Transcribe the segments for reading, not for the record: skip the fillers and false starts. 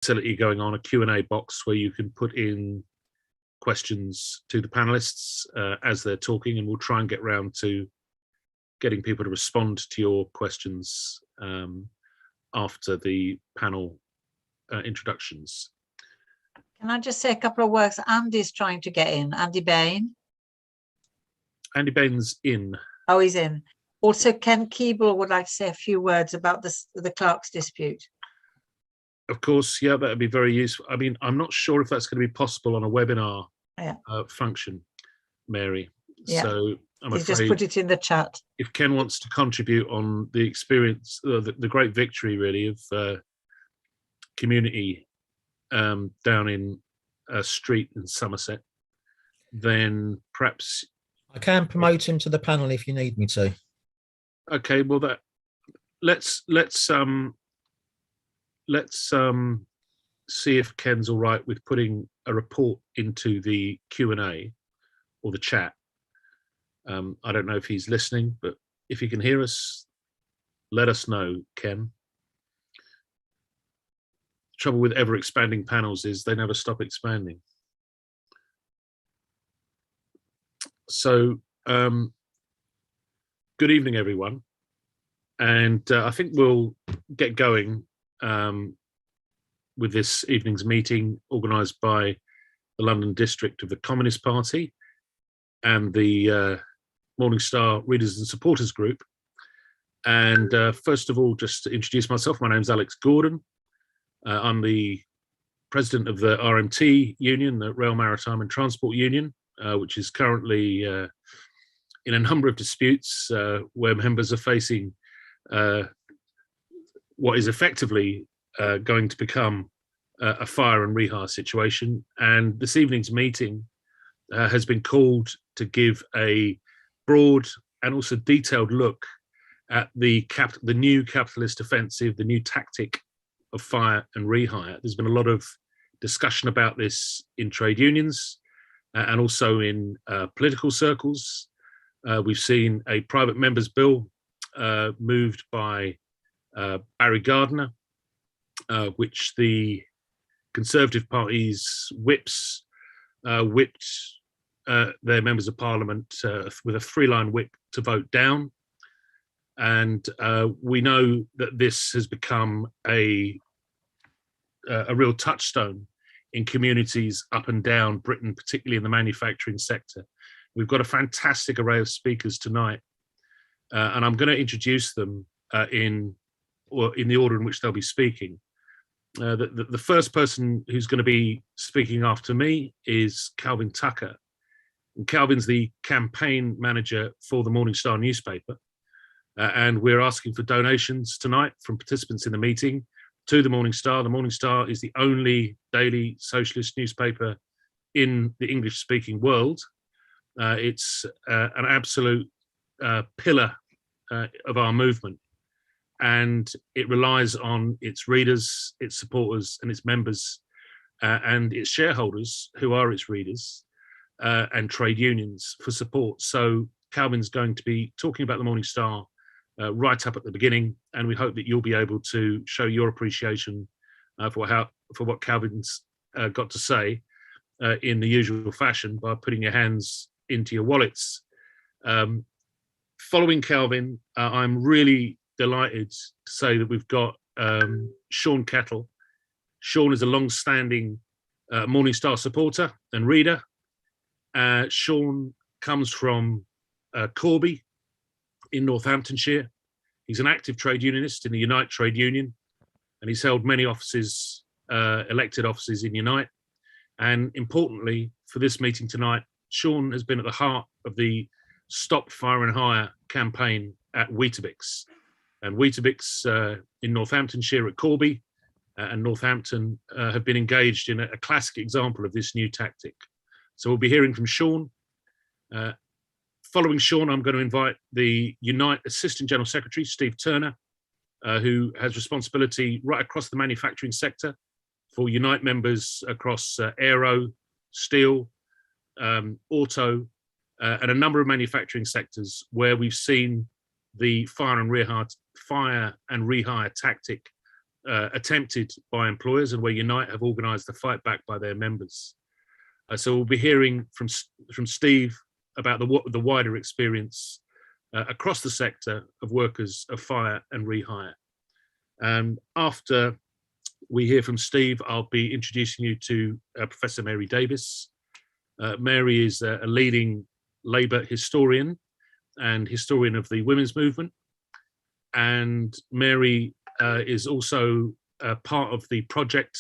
facility going on, a Q&A box where you can put in questions to the panelists as they're talking, and we'll try and get round to getting people to respond to your questions after the panel introductions. Can I just say a couple of words? Andy's trying to get in. Andy Bain. Andy Bain's in. Oh, he's in. Also, Ken Keeble would like to say a few words about the Clarks dispute. Of course, yeah, that'd be very useful. I mean, I'm not sure if that's going to be possible on a webinar function, Mary. Yeah. So I'm He's afraid just put it in the chat. If Ken wants to contribute on the experience, the great victory really of community down in a street in Somerset, then perhaps I can promote him to the panel if you need me to. Okay, well let's see if Ken's all right with putting a report into the Q&A or the chat. I don't know if he's listening, but if he can hear us, let us know, Ken. The trouble with ever expanding panels is they never stop expanding. So, good evening, everyone. And I think we'll get going with this evening's meeting organised by the London District of the Communist Party and the Morning Star Readers and Supporters Group. And first of all, just to introduce myself, my name's Alex Gordon. I'm the president of the RMT Union, the Rail Maritime and Transport Union, which is currently in a number of disputes where members are facing what is effectively going to become a fire and rehire situation. And this evening's meeting has been called to give a broad and also detailed look at the new capitalist offensive, the new tactic of fire and rehire. There's been a lot of discussion about this in trade unions and also in political circles. We've seen a private member's bill moved by Barry Gardiner, which the Conservative Party's whips whipped their members of parliament with a 3-line whip to vote down. And we know that this has become a real touchstone in communities up and down Britain, particularly in the manufacturing sector. We've got a fantastic array of speakers tonight, and I'm going to introduce them in the order in which they'll be speaking. The first person who's going to be speaking after me is Calvin Tucker. And Calvin's the campaign manager for the Morning Star newspaper. And we're asking for donations tonight from participants in the meeting to the Morning Star. The Morning Star is the only daily socialist newspaper in the English-speaking world. It's an absolute pillar of our movement, and it relies on its readers, its supporters, and its members, and its shareholders, who are its readers, and trade unions for support. So Calvin's going to be talking about the Morning Star right up at the beginning, and we hope that you'll be able to show your appreciation for what Calvin's got to say in the usual fashion by putting your hands into your wallets. Following Calvin, I'm really delighted to say that we've got Sean Kettle. Sean is a long-standing Morning Star supporter and reader. Sean comes from Corby in Northamptonshire. He's an active trade unionist in the Unite Trade Union, and he's held many offices, elected offices in Unite. And importantly, for this meeting tonight, Sean has been at the heart of the Stop Fire and Hire campaign at Weetabix. And Weetabix in Northamptonshire at Corby and Northampton have been engaged in a classic example of this new tactic. So we'll be hearing from Sean. Following Sean, I'm going to invite the Unite Assistant General Secretary, Steve Turner, who has responsibility right across the manufacturing sector for Unite members across aero, steel, auto, and a number of manufacturing sectors where we've seen the fire and rehire tactic attempted by employers and where Unite have organised a fight back by their members. So we'll be hearing from Steve about the wider experience across the sector of workers of fire and rehire. After we hear from Steve, I'll be introducing you to Professor Mary Davis. Mary is a leading Labour historian and historian of the women's movement. And Mary is also part of the project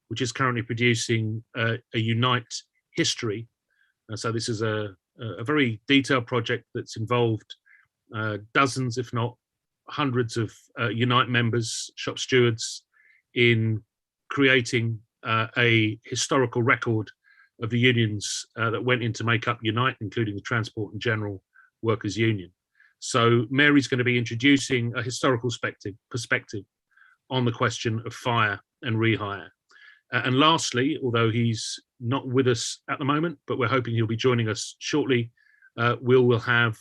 which is currently producing a Unite history. So this is a very detailed project that's involved dozens, if not hundreds of Unite members, shop stewards, in creating a historical record of the unions that went in to make up Unite, including the Transport and General Workers Union. So Mary's going to be introducing a historical perspective on the question of fire and rehire. And lastly, although he's not with us at the moment, but we're hoping he'll be joining us shortly, we'll have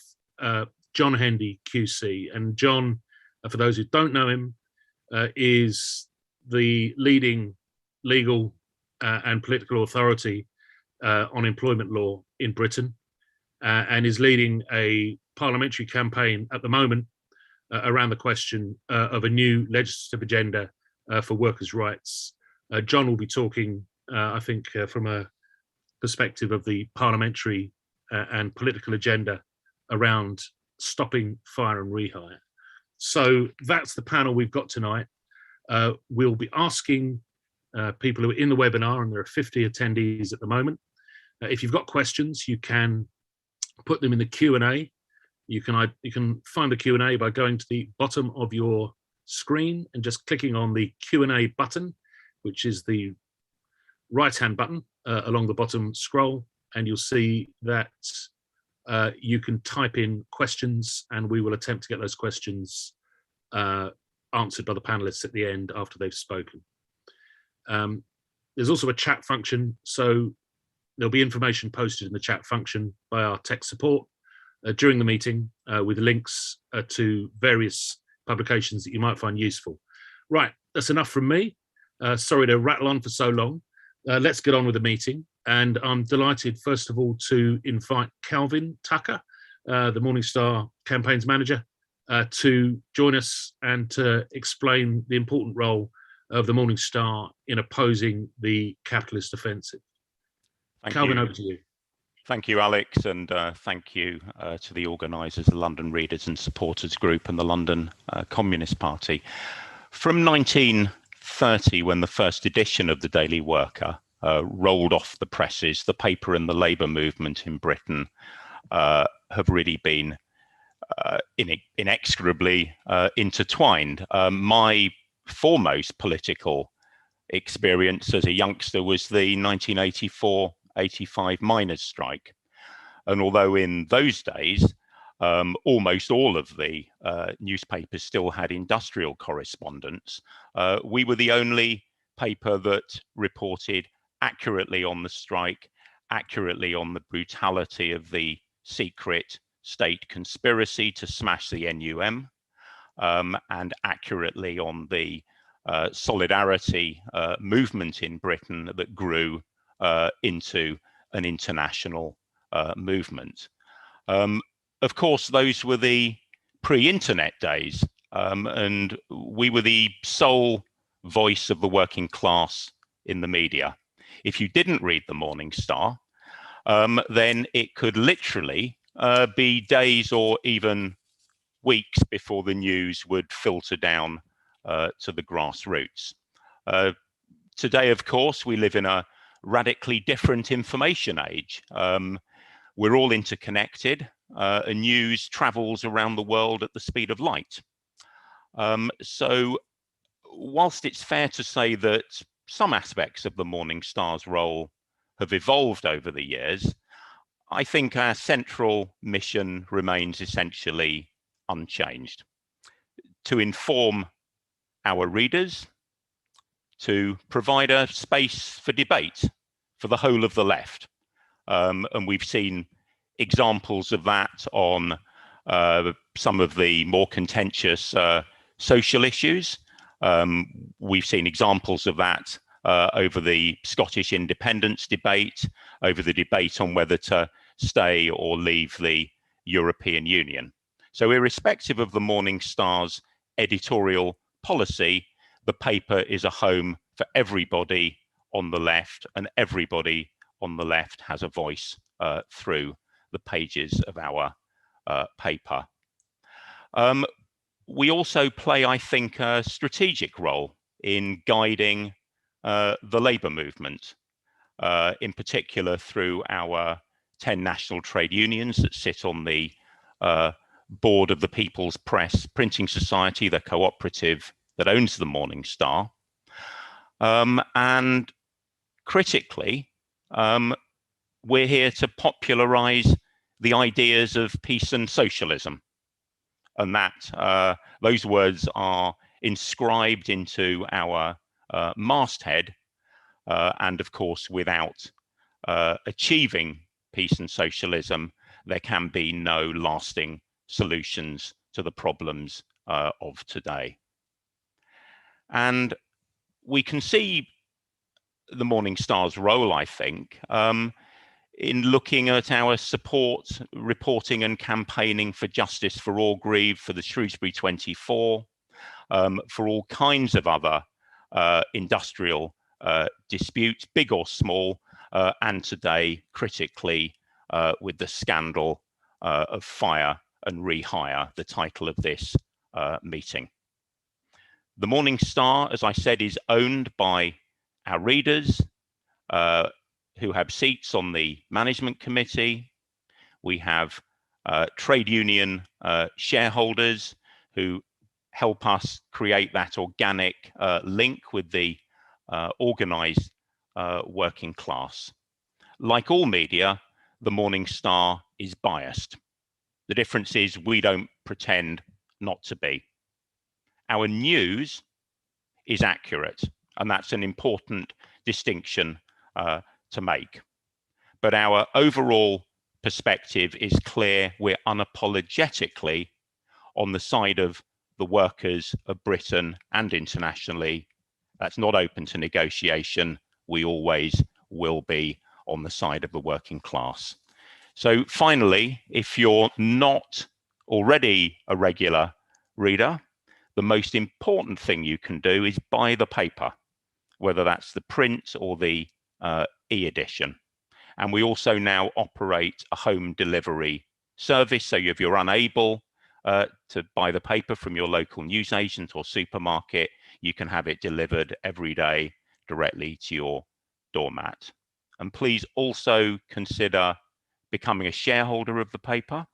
John Hendy QC. And John, for those who don't know him, is the leading legal and political authority on employment law in Britain, and is leading a parliamentary campaign at the moment around the question of a new legislative agenda for workers' rights. John will be talking, I think, from a perspective of the parliamentary and political agenda around stopping fire and rehire. So that's the panel we've got tonight. We'll be asking people who are in the webinar, and there are 50 attendees at the moment. If you've got questions, you can put them in the Q&A. You can find the Q&A by going to the bottom of your screen and just clicking on the Q&A button, which is the right-hand button along the bottom scroll, and you'll see that you can type in questions, and we will attempt to get those questions answered by the panelists at the end after they've spoken. There's also a chat function, so there'll be information posted in the chat function by our tech support during the meeting with links to various publications that you might find useful. Right, that's enough from me. Sorry to rattle on for so long. Let's get on with the meeting. And I'm delighted, first of all, to invite Calvin Tucker, the Morning Star campaigns manager, to join us and to explain the important role of the Morning Star in opposing the capitalist offensive. Calvin, over to you. Thank you, Alex, and thank you to the organisers, the London Readers and Supporters Group and the London Communist Party. From 1930, when the first edition of the Daily Worker rolled off the presses, the paper and the labour movement in Britain have really been inexorably intertwined. My foremost political experience as a youngster was the 1984-85 miners' strike. And although in those days, almost all of the newspapers still had industrial correspondence, we were the only paper that reported accurately on the strike, accurately on the brutality of the secret state conspiracy to smash the NUM, and accurately on the solidarity movement in Britain that grew into an international movement. Of course, those were the pre-internet days, and we were the sole voice of the working class in the media. If you didn't read the Morning Star, then it could literally be days or even weeks before the news would filter down to the grassroots. Today, of course, we live in a radically different information age. We're all interconnected, and news travels around the world at the speed of light. So whilst it's fair to say that some aspects of the Morning Star's role have evolved over the years, I think our central mission remains essentially unchanged: to inform our readers, to provide a space for debate for the whole of the left. And we've seen examples of that on some of the more contentious social issues, We've seen examples of that over the Scottish independence debate, over the debate on whether to stay or leave the European Union. So irrespective of the Morning Star's editorial policy, the paper is a home for everybody on the left, and everybody on the left has a voice through the pages of our paper. We also play, I think, a strategic role in guiding the labour movement, in particular through our 10 national trade unions that sit on the board of the People's Press Printing Society, the cooperative that owns the Morning Star. And critically, we're here to popularise the ideas of peace and socialism. And that those words are inscribed into our masthead. And of course, without achieving peace and socialism, there can be no lasting solutions to the problems of today. And we can see the Morning Star's role, I think, in looking at our support, reporting and campaigning for justice for Orgreave, for the Shrewsbury 24, for all kinds of other industrial disputes, big or small, and today, critically, with the scandal of Fire and Rehire, the title of this meeting. The Morning Star, as I said, is owned by our readers, who have seats on the management committee. We have trade union shareholders who help us create that organic link with the organised working class. Like all media, the Morning Star is biased. The difference is we don't pretend not to be. Our news is accurate, and that's an important distinction to make. But our overall perspective is clear. We're unapologetically on the side of the workers of Britain and internationally. That's not open to negotiation. We always will be on the side of the working class. So finally, if you're not already a regular reader, the most important thing you can do is buy the paper, whether that's the print or the e-edition. And we also now operate a home delivery service. So if you're unable to buy the paper from your local newsagent or supermarket, you can have it delivered every day directly to your doormat. And please also consider becoming a shareholder of the paper.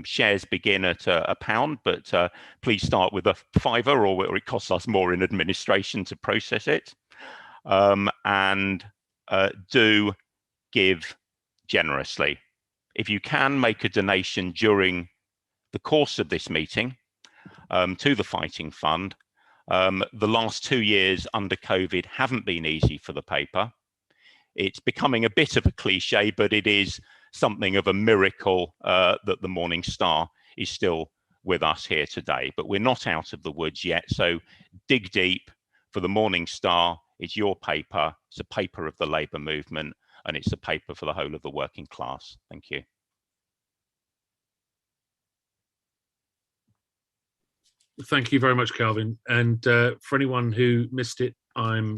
Shares begin at £1, but please start with a £5, or it costs us more in administration to process it. And do give generously. If you can, make a donation during the course of this meeting to the Fighting Fund. The last 2 years under COVID haven't been easy for the paper. It's becoming a bit of a cliche, but it is something of a miracle that the Morning Star is still with us here today. But we're not out of the woods yet, so dig deep for the Morning Star. It's your paper. It's a paper of the labour movement, and it's a paper for the whole of the working class. Thank you. Thank you very much, Calvin. And for anyone who missed it, I'm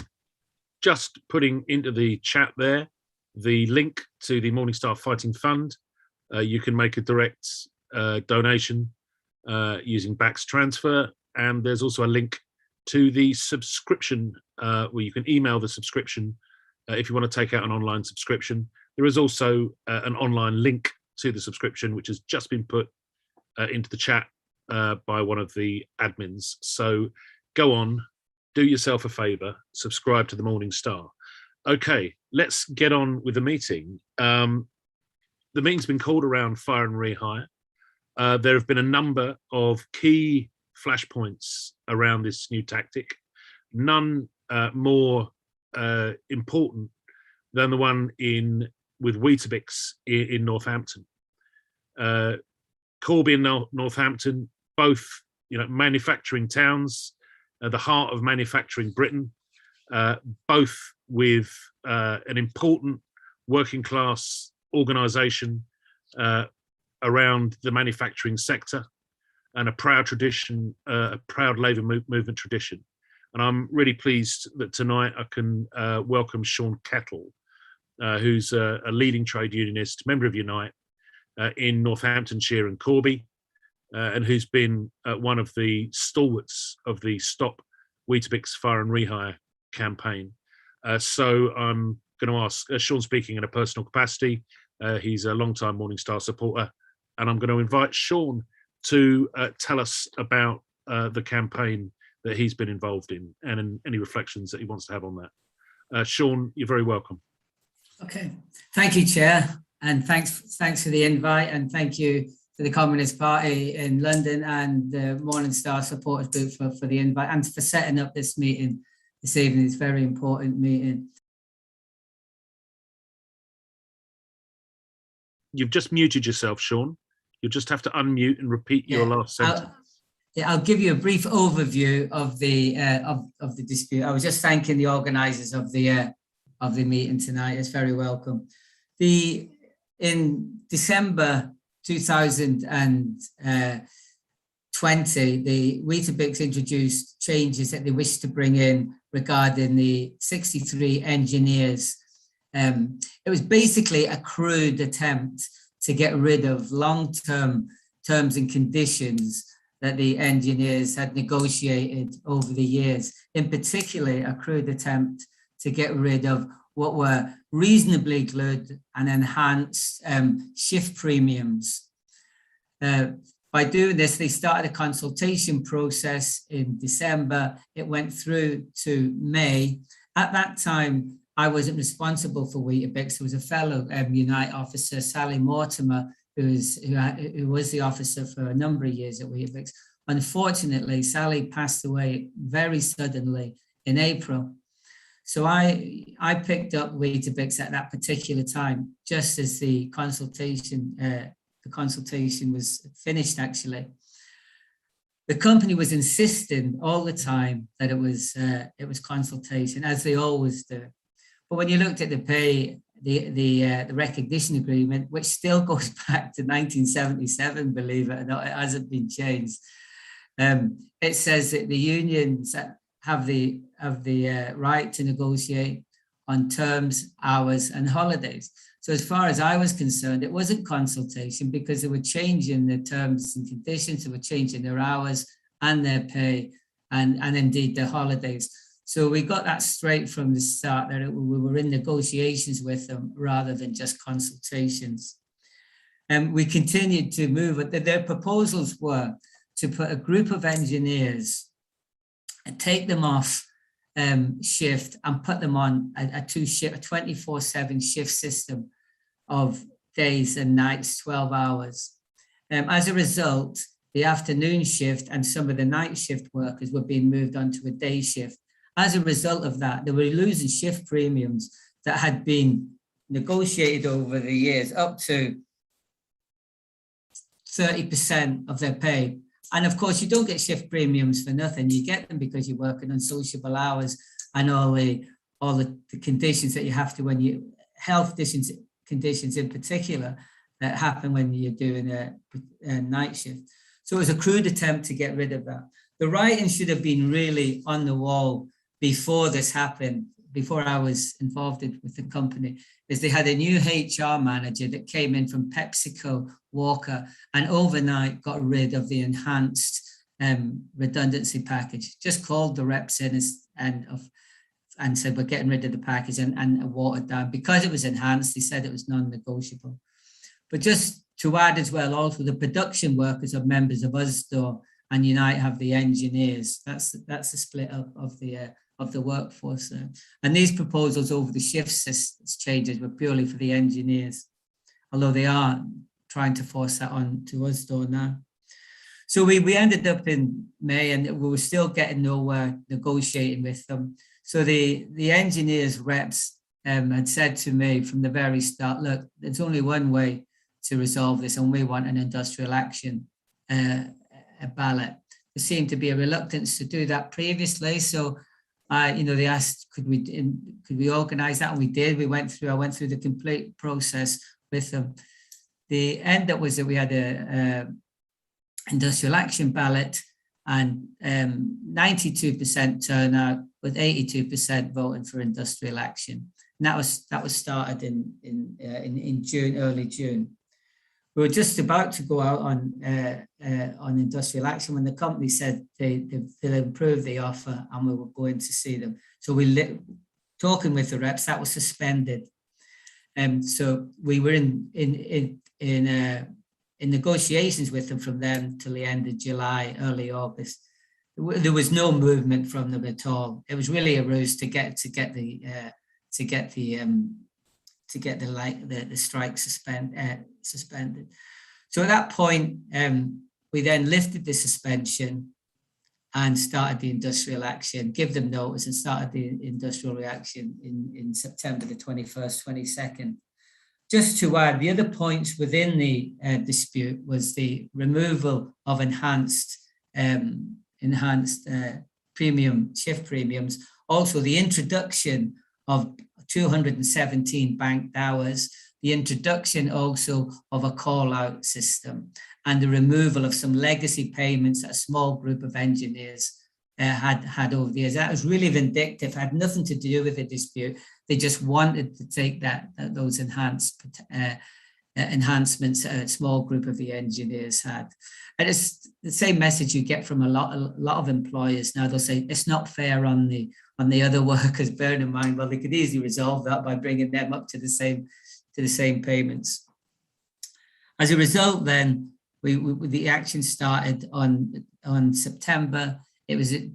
just putting into the chat there the link to the Morning Star Fighting Fund. You can make a direct donation using Bax Transfer, and there's also a link to the subscription where you can email the subscription if you want to take out an online subscription. There is also an online link to the subscription, which has just been put into the chat by one of the admins. So go on, do yourself a favour, subscribe to the Morning Star. Okay, let's get on with the meeting. The meeting's been called around Fire and Rehire. There have been a number of key flashpoints around this new tactic, none more important than the one with Weetabix in Northampton. Corby and Northampton, both manufacturing towns, the heart of manufacturing Britain, both with an important working class organisation around the manufacturing sector and a proud tradition, a proud labour movement tradition. And I'm really pleased that tonight I can welcome Sean Kettle, who's a leading trade unionist, member of Unite in Northamptonshire and Corby, and who's been one of the stalwarts of the Stop Weetabix Fire and Rehire campaign. So I'm going to ask, Sean speaking in a personal capacity, he's a long-time Morning Star supporter, and I'm going to invite Sean to tell us about the campaign that he's been involved in and any reflections that he wants to have on that. Sean, you're very welcome. Okay, thank you, Chair, and thanks for the invite, and thank you to the Communist Party in London and the Morning Star supporters group for the invite and for setting up this meeting this evening. It's a very important meeting. You've just muted yourself, Sean. You'll just have to unmute and repeat your last sentence. I'll give you a brief overview of the dispute. I was just thanking the organisers of the meeting tonight. It's very welcome. In December 2020, the Weetabix introduced changes that they wished to bring in regarding the 63 engineers. It was basically a crude attempt to get rid of long-term terms and conditions that the engineers had negotiated over the years. In particular, a crude attempt to get rid of what were reasonably good and enhanced shift premiums. By doing this, they started a consultation process in December. It went through to May. At that time, I wasn't responsible for Weetabix. There was a fellow Unite officer, Sally Mortimer, who was the officer for a number of years at Weetabix. Unfortunately, Sally passed away very suddenly in April. So I picked up Weetabix at that particular time, just as the consultation was finished, actually. The company was insisting all the time that it was consultation, as they always do. But when you looked at the pay, the recognition agreement, which still goes back to 1977, believe it or not, it hasn't been changed. It says that the unions have the right to negotiate on terms, hours, and holidays. So as far as I was concerned, it wasn't consultation because they were changing the terms and conditions, they were changing their hours and their pay and indeed their holidays. So we got that straight from the start that we were in negotiations with them rather than just consultations. And we continued to move it. Their proposals were to put a group of engineers and take them off shift and put them on a 24/7 shift system of days and nights, 12 hours. As a result, the afternoon shift and some of the night shift workers were being moved onto a day shift. As a result of that, they were losing shift premiums that had been negotiated over the years, up to 30% of their pay. And of course, you don't get shift premiums for nothing. You get them because you're working on sociable hours and all the conditions that you have to when you, health conditions in particular, that happen when you're doing a night shift. So it was a crude attempt to get rid of that. The writing should have been really on the wall before this happened, before I was involved with the company, is they had a new HR manager that came in from PepsiCo Walker and overnight got rid of the enhanced redundancy package, just called the reps in and said, we're getting rid of the package and watered down. Because it was enhanced, they said it was non-negotiable. But just to add as well, also the production workers are members of USDOR and Unite have the engineers. That's the split up of the workforce there. And these proposals over the shift changes were purely for the engineers, although they are trying to force that on to USDOR now. So we ended up in May and we were still getting nowhere negotiating with them. So the engineers reps had said to me from the very start, look, there's only one way to resolve this and we want an industrial action ballot. seemed to be a reluctance to do that previously. So, they asked, could we organise that? And we did. I went through the complete process with them. The end up was that we had a industrial action ballot, and 92% turnout, with 82% voting for industrial action. And that was started in June, early June. We were just about to go out on industrial action when the company said they'll improve the offer, and we were going to see them. So talking with the reps, that was suspended. So we were in negotiations with them from then till the end of July, early August. There was no movement from them at all. It was really a ruse to get the strike suspended. So at that point, we then lifted the suspension and started the industrial action, give them notice, and started the industrial reaction in September the 21st, 22nd. Just to add, the other points within the dispute was the removal of enhanced shift premiums, also the introduction of 217 banked hours, the introduction also of a call-out system, and the removal of some legacy payments that a small group of engineers had over the years. That was really vindictive, had nothing to do with the dispute. They just wanted to take those enhancements a small group of the engineers had. And it's the same message you get from a lot of employers now. They'll say it's not fair on the other workers. Bearing in mind, well, they could easily resolve that by bringing them up to the same payments. As a result, then the action started on September. It was a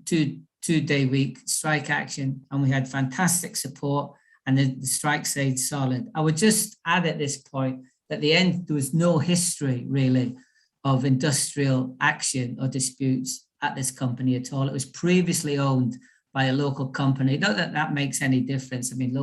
two-day week strike action, and we had fantastic support, and the strike stayed solid. I would just add at this point that there was no history really of industrial action or disputes at this company at all. It was previously owned by a local company. Not that that makes any difference. I mean,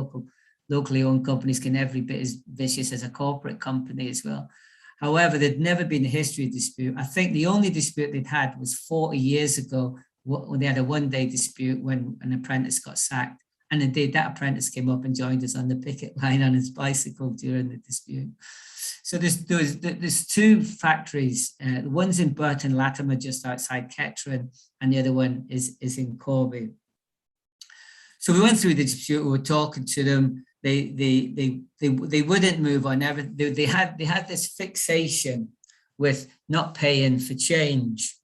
locally owned companies can every bit as vicious as a corporate company as well. However, there'd never been a history of dispute. I think the only dispute they'd had was 40 years ago when they had a one-day dispute when an apprentice got sacked. And indeed, that apprentice came up and joined us on the picket line on his bicycle during the dispute. So there's two factories. The one's in Burton Latimer, just outside Kettering, and the other one is in Corby. So we went through the dispute. We were talking to them. They wouldn't move on. They had this fixation with not paying for change,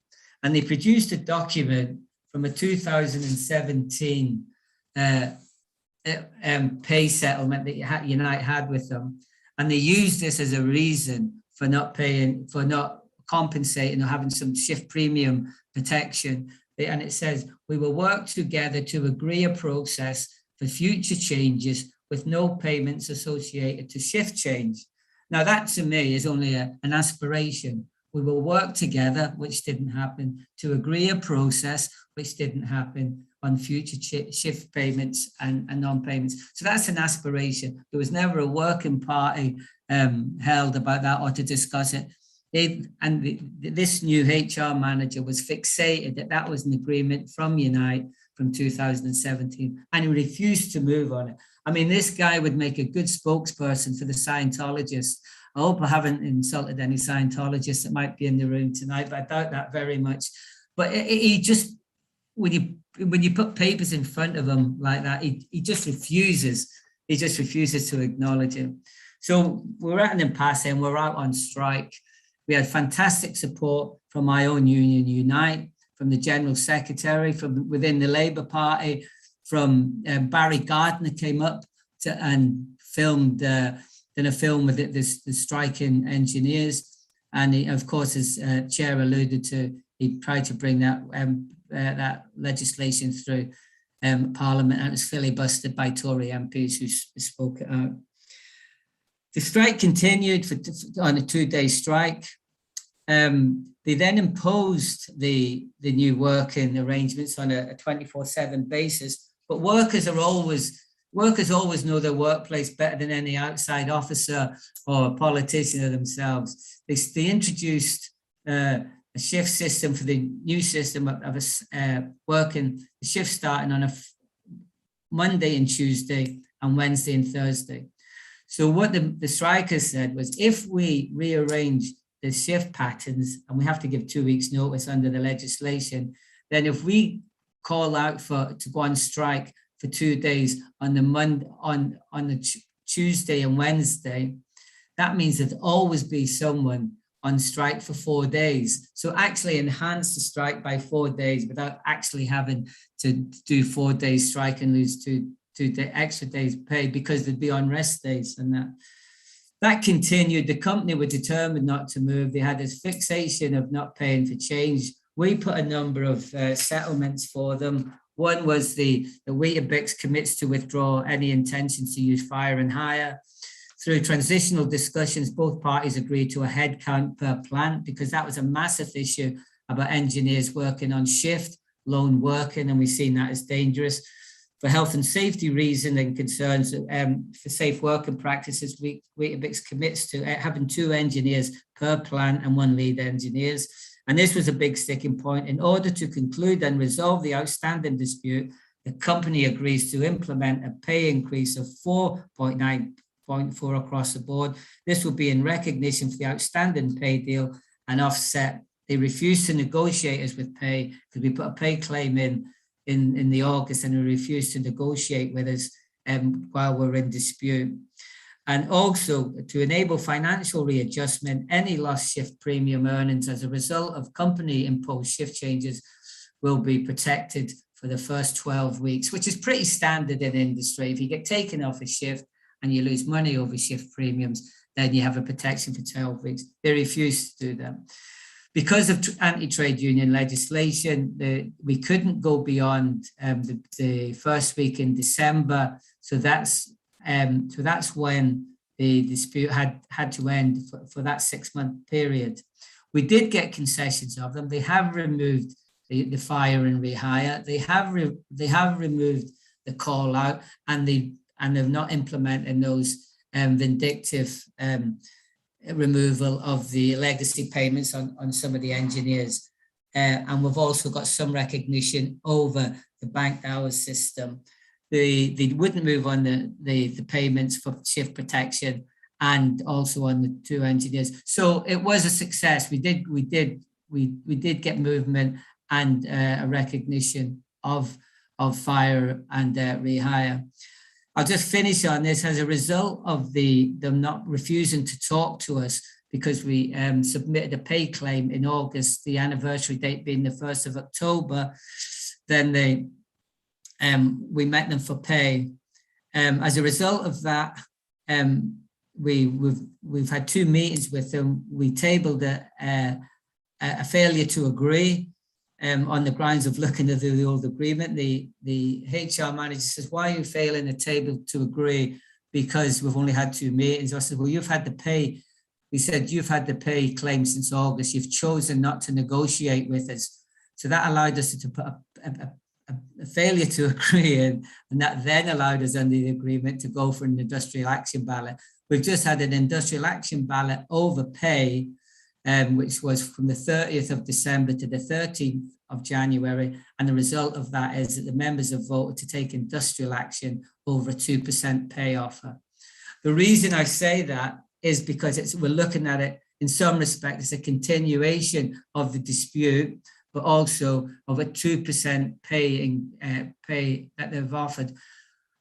and they produced a document from a 2017 pay settlement that Unite had with them, and they used this as a reason for not paying, for not compensating or having some shift premium protection. And it says, we will work together to agree a process for future changes with no payments associated to shift change. Now that to me is only an aspiration. We will work together, which didn't happen, to agree a process, which didn't happen, on future shift payments and non-payments. So that's an aspiration. There was never a working party held about that or to discuss it. This new HR manager was fixated that that was an agreement from Unite from 2017, and he refused to move on it. I mean, this guy would make a good spokesperson for the Scientologists. I hope I haven't insulted any Scientologists that might be in the room tonight, but I doubt that very much. But he just, when you put papers in front of him like that, he just refuses. He just refuses to acknowledge it. So we're at an impasse and we're out on strike. We had fantastic support from my own union, Unite, from the General Secretary, from within the Labour Party, from Barry Gardner came up and filmed in a film with the striking engineers. And he, of course, as Chair alluded to, he tried to bring that legislation through Parliament, and it was filibustered by Tory MPs who spoke it out. The strike continued on a two-day strike. They then imposed the new working arrangements on a 24/7 basis, but workers always know their workplace better than any outside officer or politician or themselves. They introduced a a shift system for the new system of working, the shift starting on a Monday and Tuesday and Wednesday and Thursday. So what the strikers said was, if we rearrange the shift patterns, and we have to give 2 weeks notice under the legislation, then if we call out to go on strike for 2 days on the Tuesday and Wednesday, that means there'd always be someone on strike for 4 days. So actually enhance the strike by 4 days without actually having to do 4 days strike and lose two extra days pay, because they'd be on rest days. And that continued. The company were determined not to move. They had this fixation of not paying for change. We put a number of settlements for them. One was the Weetabix commits to withdraw any intentions to use fire and hire. Through transitional discussions, both parties agreed to a headcount per plant, because that was a massive issue about engineers working on shift, lone working, and we've seen that as dangerous. For health and safety reasons and concerns, for safe working practices, Weetabix commits to having 2 engineers per plant and 1 lead engineers. And this was a big sticking point. In order to conclude and resolve the outstanding dispute, the company agrees to implement a pay increase of 4.9.4 across the board. This will be in recognition for the outstanding pay deal and offset. They refused to negotiate us with pay because we put a pay claim in the August, and they refused to negotiate with us while we're in dispute. And also to enable financial readjustment, any lost shift premium earnings as a result of company imposed shift changes will be protected for the first 12 weeks, which is pretty standard in industry. If you get taken off a shift and you lose money over shift premiums, then you have a protection for 12 weeks. They refused to do that. Because of anti-trade union legislation, we couldn't go beyond the first week in December. So that's when the dispute had to end for that 6-month period. We did get concessions of them. They have removed the fire and rehire. They have removed the call out, and they've not implemented those vindictive removal of the legacy payments on some of the engineers. And we've also got some recognition over the banked hours system. They wouldn't move on the payments for shift protection and also on the 2 engineers. So it was a success. We did get movement and a recognition of fire and rehire. I'll just finish on this. As a result of them not refusing to talk to us because we submitted a pay claim in August, the anniversary date being the 1st of October, then we met them for pay. As a result of that, we've had 2 meetings with them. We tabled a failure to agree on the grounds of looking at the old agreement. The HR manager says, "Why are you failing a table to agree?" Because we've only had 2 meetings. I said, "Well, you've had the pay." We said, "You've had the pay claim since August. You've chosen not to negotiate with us." So that allowed us to put a failure to agree in, and that then allowed us under the agreement to go for an industrial action ballot. We've just had an industrial action ballot over pay, which was from the 30th of December to the 13th of January. And the result of that is that the members have voted to take industrial action over a 2% pay offer. The reason I say that is because we're looking at it in some respect as a continuation of the dispute, but also of a 2% pay that they've offered.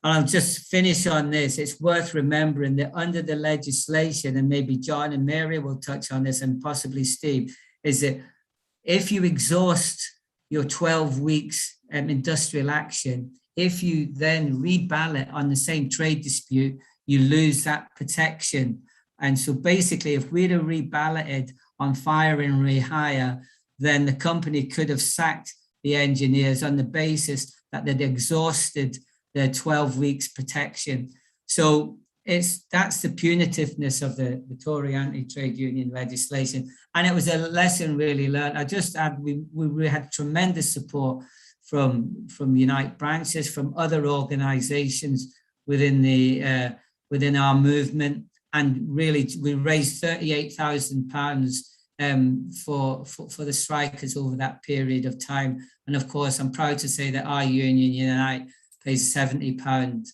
And I'll just finish on this. It's worth remembering that under the legislation, and maybe John and Mary will touch on this, and possibly Steve, is that if you exhaust your 12 weeks industrial action, if you then reballot on the same trade dispute, you lose that protection. And so basically, if we'd have reballoted on fire and rehire, then the company could have sacked the engineers on the basis that they'd exhausted their 12 weeks protection. So that's the punitiveness of the Tory anti-trade union legislation. And it was a lesson really learned. I just add, we had tremendous support from Unite branches, from other organizations within our movement. And really, we raised £38,000 for the strikers over that period of time. And of course, I'm proud to say that our union, Unite, pays £70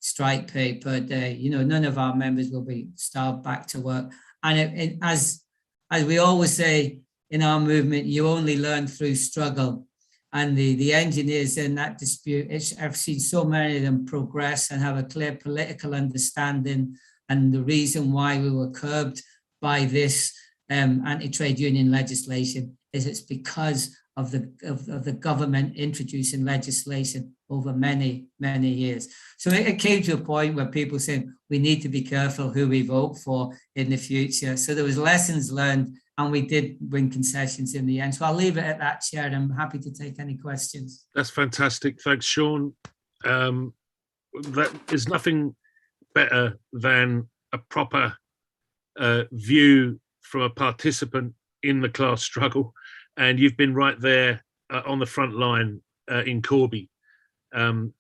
strike pay per day. None of our members will be starved back to work. And as we always say in our movement, you only learn through struggle. And the engineers in that dispute, I've seen so many of them progress and have a clear political understanding. And the reason why we were curbed by this anti-trade union legislation is it's because of the government introducing legislation over many, many years. So it came to a point where people saying we need to be careful who we vote for in the future. So there was lessons learned, and we did win concessions in the end. So I'll leave it at that, Chair. I'm happy to take any questions. That's fantastic. Thanks, Sean. There's nothing better than a proper view from a participant in the class struggle. And you've been right there on the front line in Corby and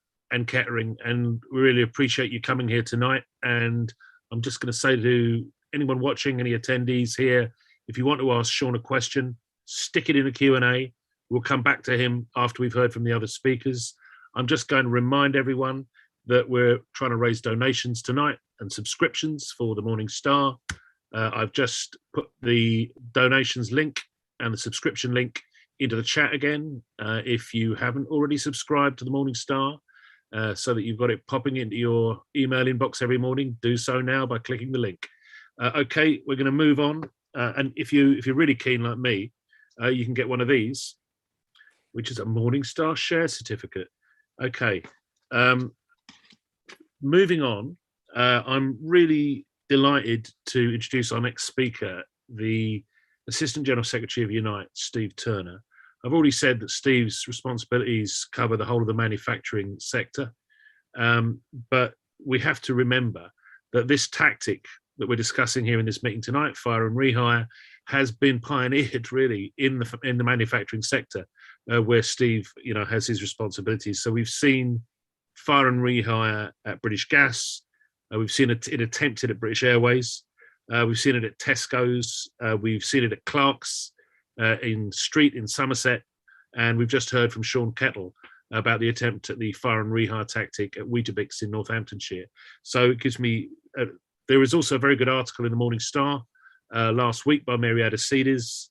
Kettering. And we really appreciate you coming here tonight. And I'm just going to say to anyone watching, any attendees here, if you want to ask Sean a question, stick it in the Q&A. We'll come back to him after we've heard from the other speakers. I'm just going to remind everyone that we're trying to raise donations tonight and subscriptions for the Morning Star. I've just put the donations link and the subscription link into the chat again. If you haven't already subscribed to the Morning Star, so that you've got it popping into your email inbox every morning, do so now by clicking the link. Okay, we're going to move on. And if you're really keen like me, you can get one of these, which is a Morning Star share certificate. Okay, moving on. I'm really delighted to introduce our next speaker, the Assistant General Secretary of Unite, Steve Turner. I've already said that Steve's responsibilities cover the whole of the manufacturing sector, but we have to remember that this tactic that we're discussing here in this meeting tonight, fire and rehire, has been pioneered really in the manufacturing sector, where Steve, has his responsibilities. So we've seen fire and rehire at British Gas. We've seen it attempted at British Airways. We've seen it at Tesco's. We've seen it at Clark's in Street in Somerset. And we've just heard from Sean Kettle about the attempt at the fire and rehire tactic at Weetabix in Northamptonshire. So it gives me, there was also a very good article in the Morning Star last week by Mary Adesides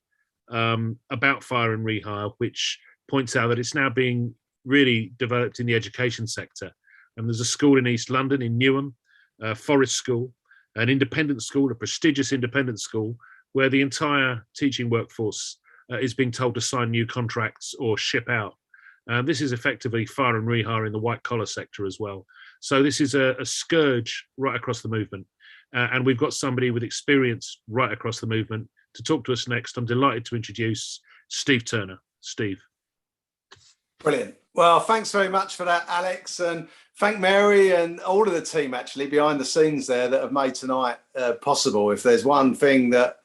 about fire and rehire, which points out that it's now being really developed in the education sector. And there's a school in East London, in Newham, Forest School, an independent school, a prestigious independent school, where the entire teaching workforce is being told to sign new contracts or ship out. This is effectively fire and rehire in the white collar sector as well. So this is a scourge right across the movement. And we've got somebody with experience right across the movement to talk to us next. I'm delighted to introduce Steve Turner. Steve. Brilliant. Well, thanks very much for that, Alex, and thank Mary and all of the team actually behind the scenes there that have made tonight possible. If there's one thing that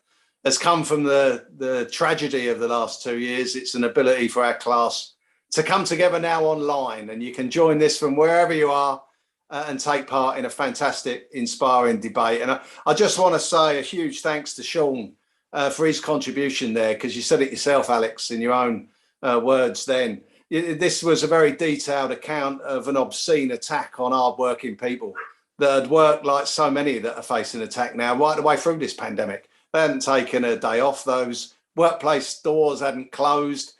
has come from the tragedy of the last 2 years, it's an ability for our class to come together now online, and you can join this from wherever you are and take part in a fantastic, inspiring debate. And I just want to say a huge thanks to Sean for his contribution there, because you said it yourself, Alex, in your own words then. This was a very detailed account of an obscene attack on hard-working people that had worked like so many that are facing attack now right the way through this pandemic. They hadn't taken a day off. Those workplace doors hadn't closed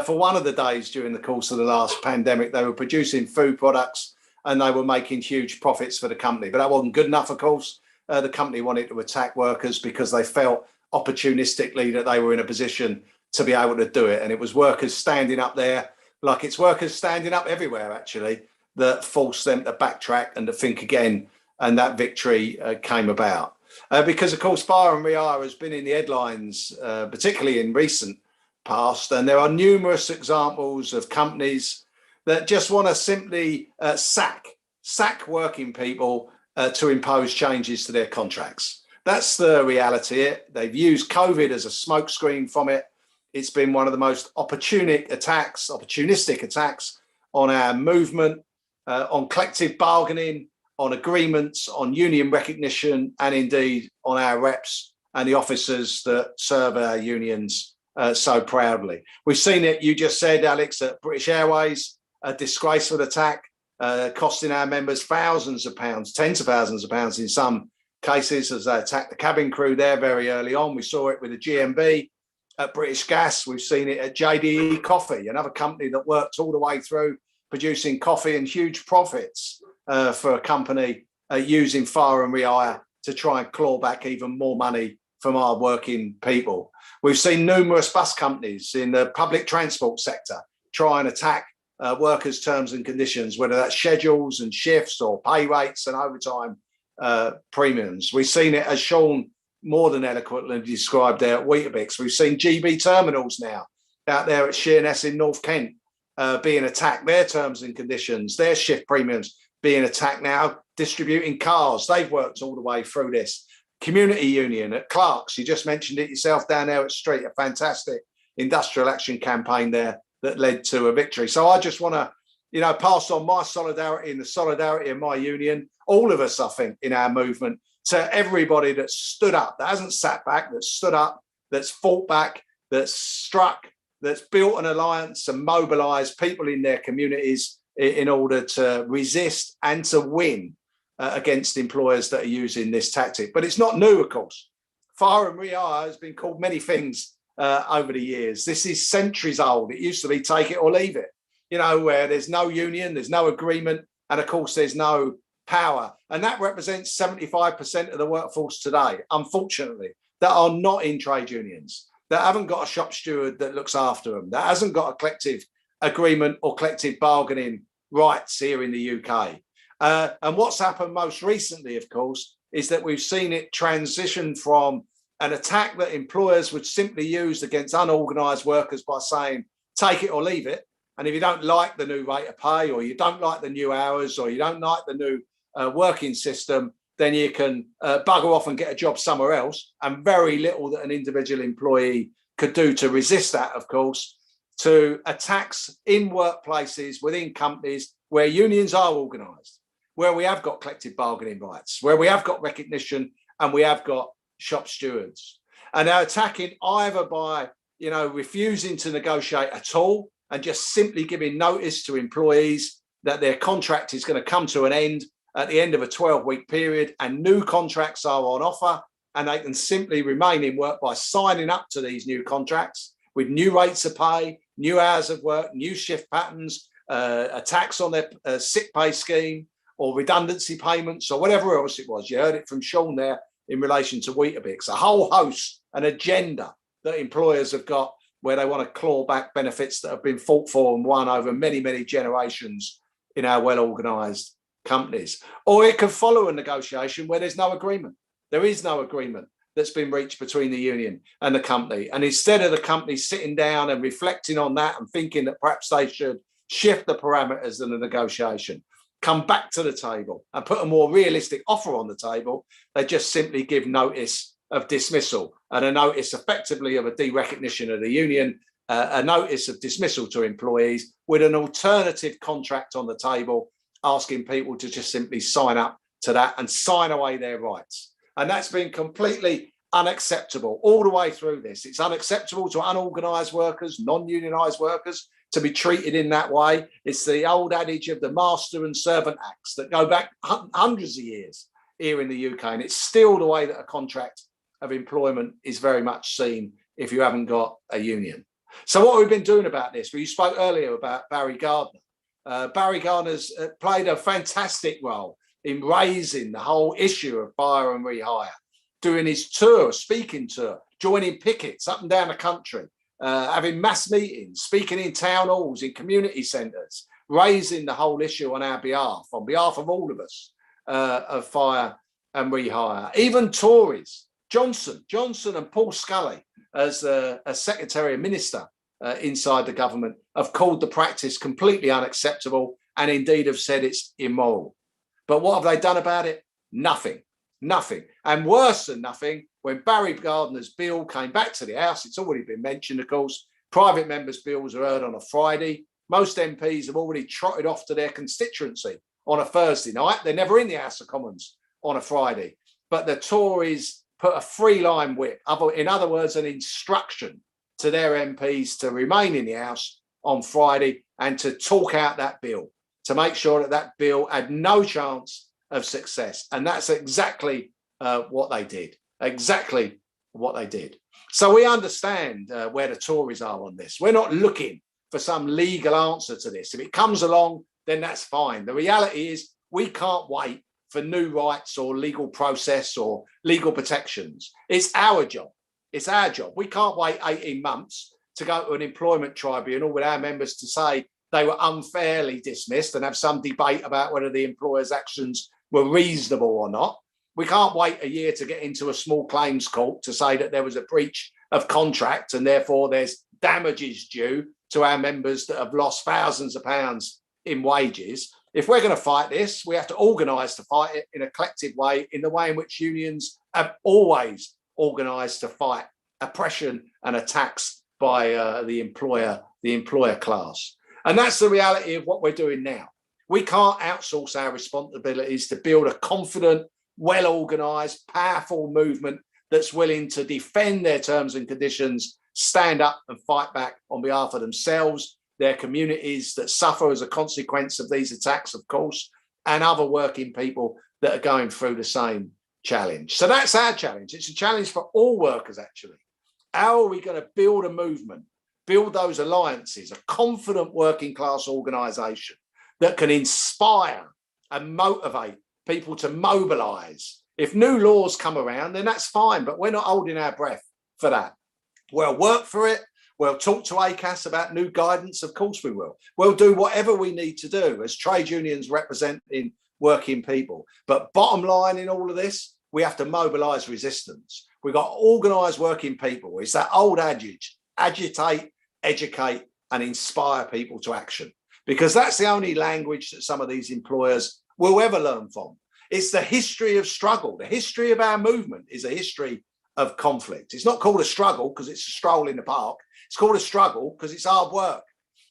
for one of the days during the course of the last pandemic. They were producing food products and they were making huge profits for the company. But that wasn't good enough, of course. The company wanted to attack workers because they felt opportunistically that they were in a position to be able to do it. And it was workers standing up there, like it's workers standing up everywhere, actually, that forced them to backtrack and to think again. And that victory came about. Because, of course, fire and rehire has been in the headlines, particularly in recent past. And there are numerous examples of companies that just want to simply sack working people to impose changes to their contracts. That's the reality. They've used COVID as a smokescreen from it. It's been one of the most opportunistic attacks on our movement, on collective bargaining, on agreements, on union recognition, and indeed on our reps and the officers that serve our unions so proudly. We've seen it, you just said, Alex, at British Airways, a disgraceful attack, costing our members thousands of pounds, tens of thousands of pounds in some cases, as they attacked the cabin crew there very early on. We saw it with the GMB at British Gas. We've seen it at JDE Coffee, another company that worked all the way through producing coffee and huge profits for a company using fire and rehire to try and claw back even more money from our working people. We've seen numerous bus companies in the public transport sector try and attack workers' terms and conditions, whether that's schedules and shifts or pay rates and overtime premiums. We've seen it, as Sean more than eloquently described there at Weetabix. We've seen GB Terminals now out there at Sheerness in North Kent being attacked, their terms and conditions, their shift premiums being attacked now, distributing cars. They've worked all the way through this. Community Union at Clark's, you just mentioned it yourself down there at Street, a fantastic industrial action campaign there that led to a victory. So I just want to, pass on my solidarity and the solidarity of my union, all of us, I think, in our movement, to everybody that stood up, that hasn't sat back, that stood up, that's fought back, that's struck, that's built an alliance and mobilised people in their communities in order to resist and to win against employers that are using this tactic. But it's not new, of course. Fire and rehire has been called many things over the years. This is centuries old. It used to be take it or leave it, where there's no union, there's no agreement, and of course there's no power. And that represents 75% of the workforce today, unfortunately, that are not in trade unions, that haven't got a shop steward that looks after them, that hasn't got a collective agreement or collective bargaining rights here in the UK. And what's happened most recently, of course, is that we've seen it transition from an attack that employers would simply use against unorganised workers by saying, take it or leave it. And if you don't like the new rate of pay, or you don't like the new hours, or you don't like the new working system, then you can bugger off and get a job somewhere else. And very little that an individual employee could do to resist that, of course, to attacks in workplaces, within companies where unions are organised, where we have got collective bargaining rights, where we have got recognition and we have got shop stewards. And they're attacking either by, refusing to negotiate at all and just simply giving notice to employees that their contract is going to come to an end at the end of a 12-week period and new contracts are on offer, and they can simply remain in work by signing up to these new contracts with new rates of pay, new hours of work, new shift patterns, attacks on their sick pay scheme or redundancy payments or whatever else it was. You heard it from Sean there in relation to Weetabix, a whole host, an agenda that employers have got where they want to claw back benefits that have been fought for and won over many, many generations in our well-organised companies. Or it could follow a negotiation where there's no agreement. There is no agreement that's been reached between the union and the company. And instead of the company sitting down and reflecting on that and thinking that perhaps they should shift the parameters of the negotiation, come back to the table and put a more realistic offer on the table, they just simply give notice of dismissal, and a notice effectively of a derecognition of the union, a notice of dismissal to employees with an alternative contract on the table, asking people to just simply sign up to that and sign away their rights. And that's been completely unacceptable all the way through this. It's unacceptable to unorganised workers, non-unionised workers, to be treated in that way. It's the old adage of the Master and Servant Acts that go back hundreds of years here in the UK. And it's still the way that a contract of employment is very much seen if you haven't got a union. So what we've been doing about this, well, you spoke earlier about Barry Gardner. Barry Gardner's played a fantastic role in raising the whole issue of fire and rehire, doing his tour, speaking tour, joining pickets up and down the country, having mass meetings, speaking in town halls, in community centres, raising the whole issue on our behalf, on behalf of all of us, of fire and rehire. Even Tories, Johnson and Paul Scully, as a Secretary and Minister inside the government, have called the practice completely unacceptable and indeed have said it's immoral. But what have they done about it? Nothing. And worse than nothing, when Barry Gardner's bill came back to the House, it's already been mentioned, of course, private members' bills are heard on a Friday. Most MPs have already trotted off to their constituency on a Thursday night. They're never in the House of Commons on a Friday. But the Tories put a 3-line whip, in other words, an instruction to their MPs to remain in the House on Friday and to talk out that bill, to make sure that that bill had no chance of success. And that's exactly what they did. Exactly what they did. So we understand where the Tories are on this. We're not looking for some legal answer to this. If it comes along, then that's fine. The reality is we can't wait for new rights or legal process or legal protections. It's our job. It's our job. We can't wait 18 months to go to an employment tribunal with our members to say they were unfairly dismissed and have some debate about whether the employer's actions were reasonable or not. We can't wait a year to get into a small claims court to say that there was a breach of contract and therefore there's damages due to our members that have lost thousands of pounds in wages. If we're going to fight this, we have to organise to fight it in a collective way, in the way in which unions have always organised to fight oppression and attacks by the employer class. And that's the reality of what we're doing now. We can't outsource our responsibilities to build a confident, well-organised, powerful movement that's willing to defend their terms and conditions, stand up and fight back on behalf of themselves, their communities that suffer as a consequence of these attacks, of course, and other working people that are going through the same challenge. So that's our challenge. It's a challenge for all workers, actually. How are we going to build a movement, build those alliances, a confident working class organisation that can inspire and motivate people to mobilise? If new laws come around, then that's fine, but we're not holding our breath for that. We'll work for it. We'll talk to ACAS about new guidance. Of course we will. We'll do whatever we need to do as trade unions representing working people. But bottom line in all of this, we have to mobilise resistance. We've got organised working people. It's that old adage, agitate, educate and inspire people to action. Because that's the only language that some of these employers will ever learn from. It's the history of struggle. The history of our movement is a history of conflict. It's not called a struggle because it's a stroll in the park. It's called a struggle because it's hard work.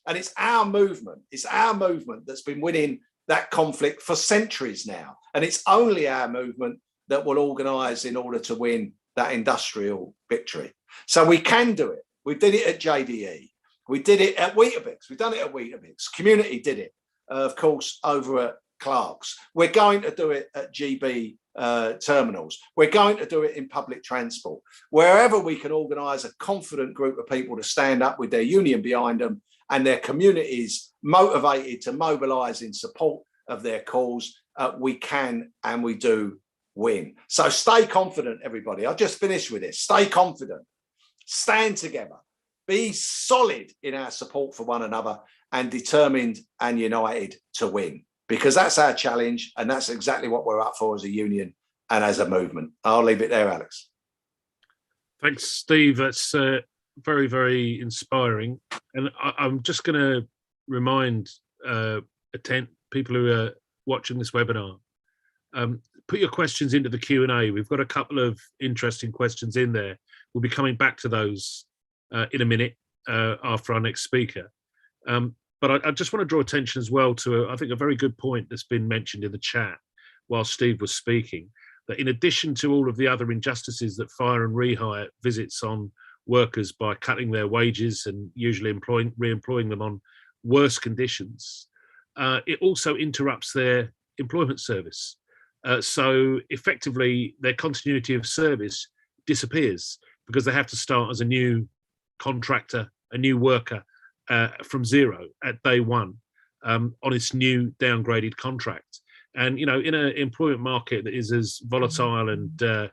And it's our movement. It's our movement that's been winning that conflict for centuries now. And it's only our movement that will organise in order to win that industrial victory. So we can do it. We did it at JDE. We did it at Weetabix. We've done it at Weetabix. Community did it, of course, over at Clark's. We're going to do it at GB terminals. We're going to do it in public transport. Wherever we can organise a confident group of people to stand up with their union behind them and their communities motivated to mobilise in support of their cause, we can and we do win. So stay confident, everybody. I'll just finish with this. Stay confident. Stand together. Be solid in our support for one another and determined and united to win. Because that's our challenge and that's exactly what we're up for as a union and as a movement. I'll leave it there, Alex. Thanks, Steve. That's very, very inspiring. And I'm just going to remind people who are watching this webinar, put your questions into the Q&A. We've got a couple of interesting questions in there. We'll be coming back to those in a minute after our next speaker. But I just want to draw attention as well to, I think, a very good point that's been mentioned in the chat while Steve was speaking, that in addition to all of the other injustices that Fire and Rehire visits on workers by cutting their wages and usually re-employing them on worse conditions, it also interrupts their employment service. So effectively, their continuity of service disappears because they have to start as a new contractor, a new worker, from zero at day one on its new downgraded contract. And, in an employment market that is as volatile and,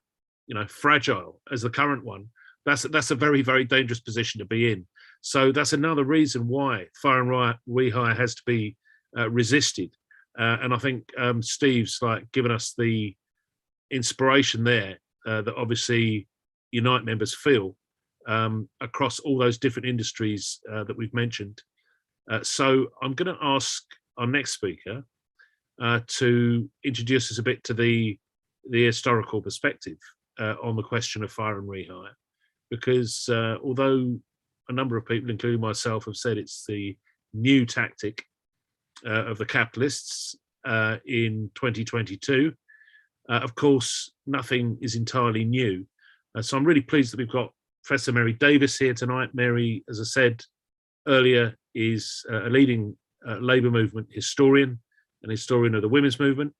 fragile as the current one, that's a very, very dangerous position to be in. So that's another reason why Fire and Rehire has to be resisted. And I think Steve's given us the inspiration there that obviously Unite members feel across all those different industries that we've mentioned. So I'm going to ask our next speaker to introduce us a bit to the historical perspective on the question of Fire and Rehire, because although a number of people, including myself, have said it's the new tactic of the capitalists in 2022, Of course, nothing is entirely new. So I'm really pleased that we've got Professor Mary Davis here tonight. Mary, as I said earlier, is a leading Labour movement historian, an historian of the women's movement.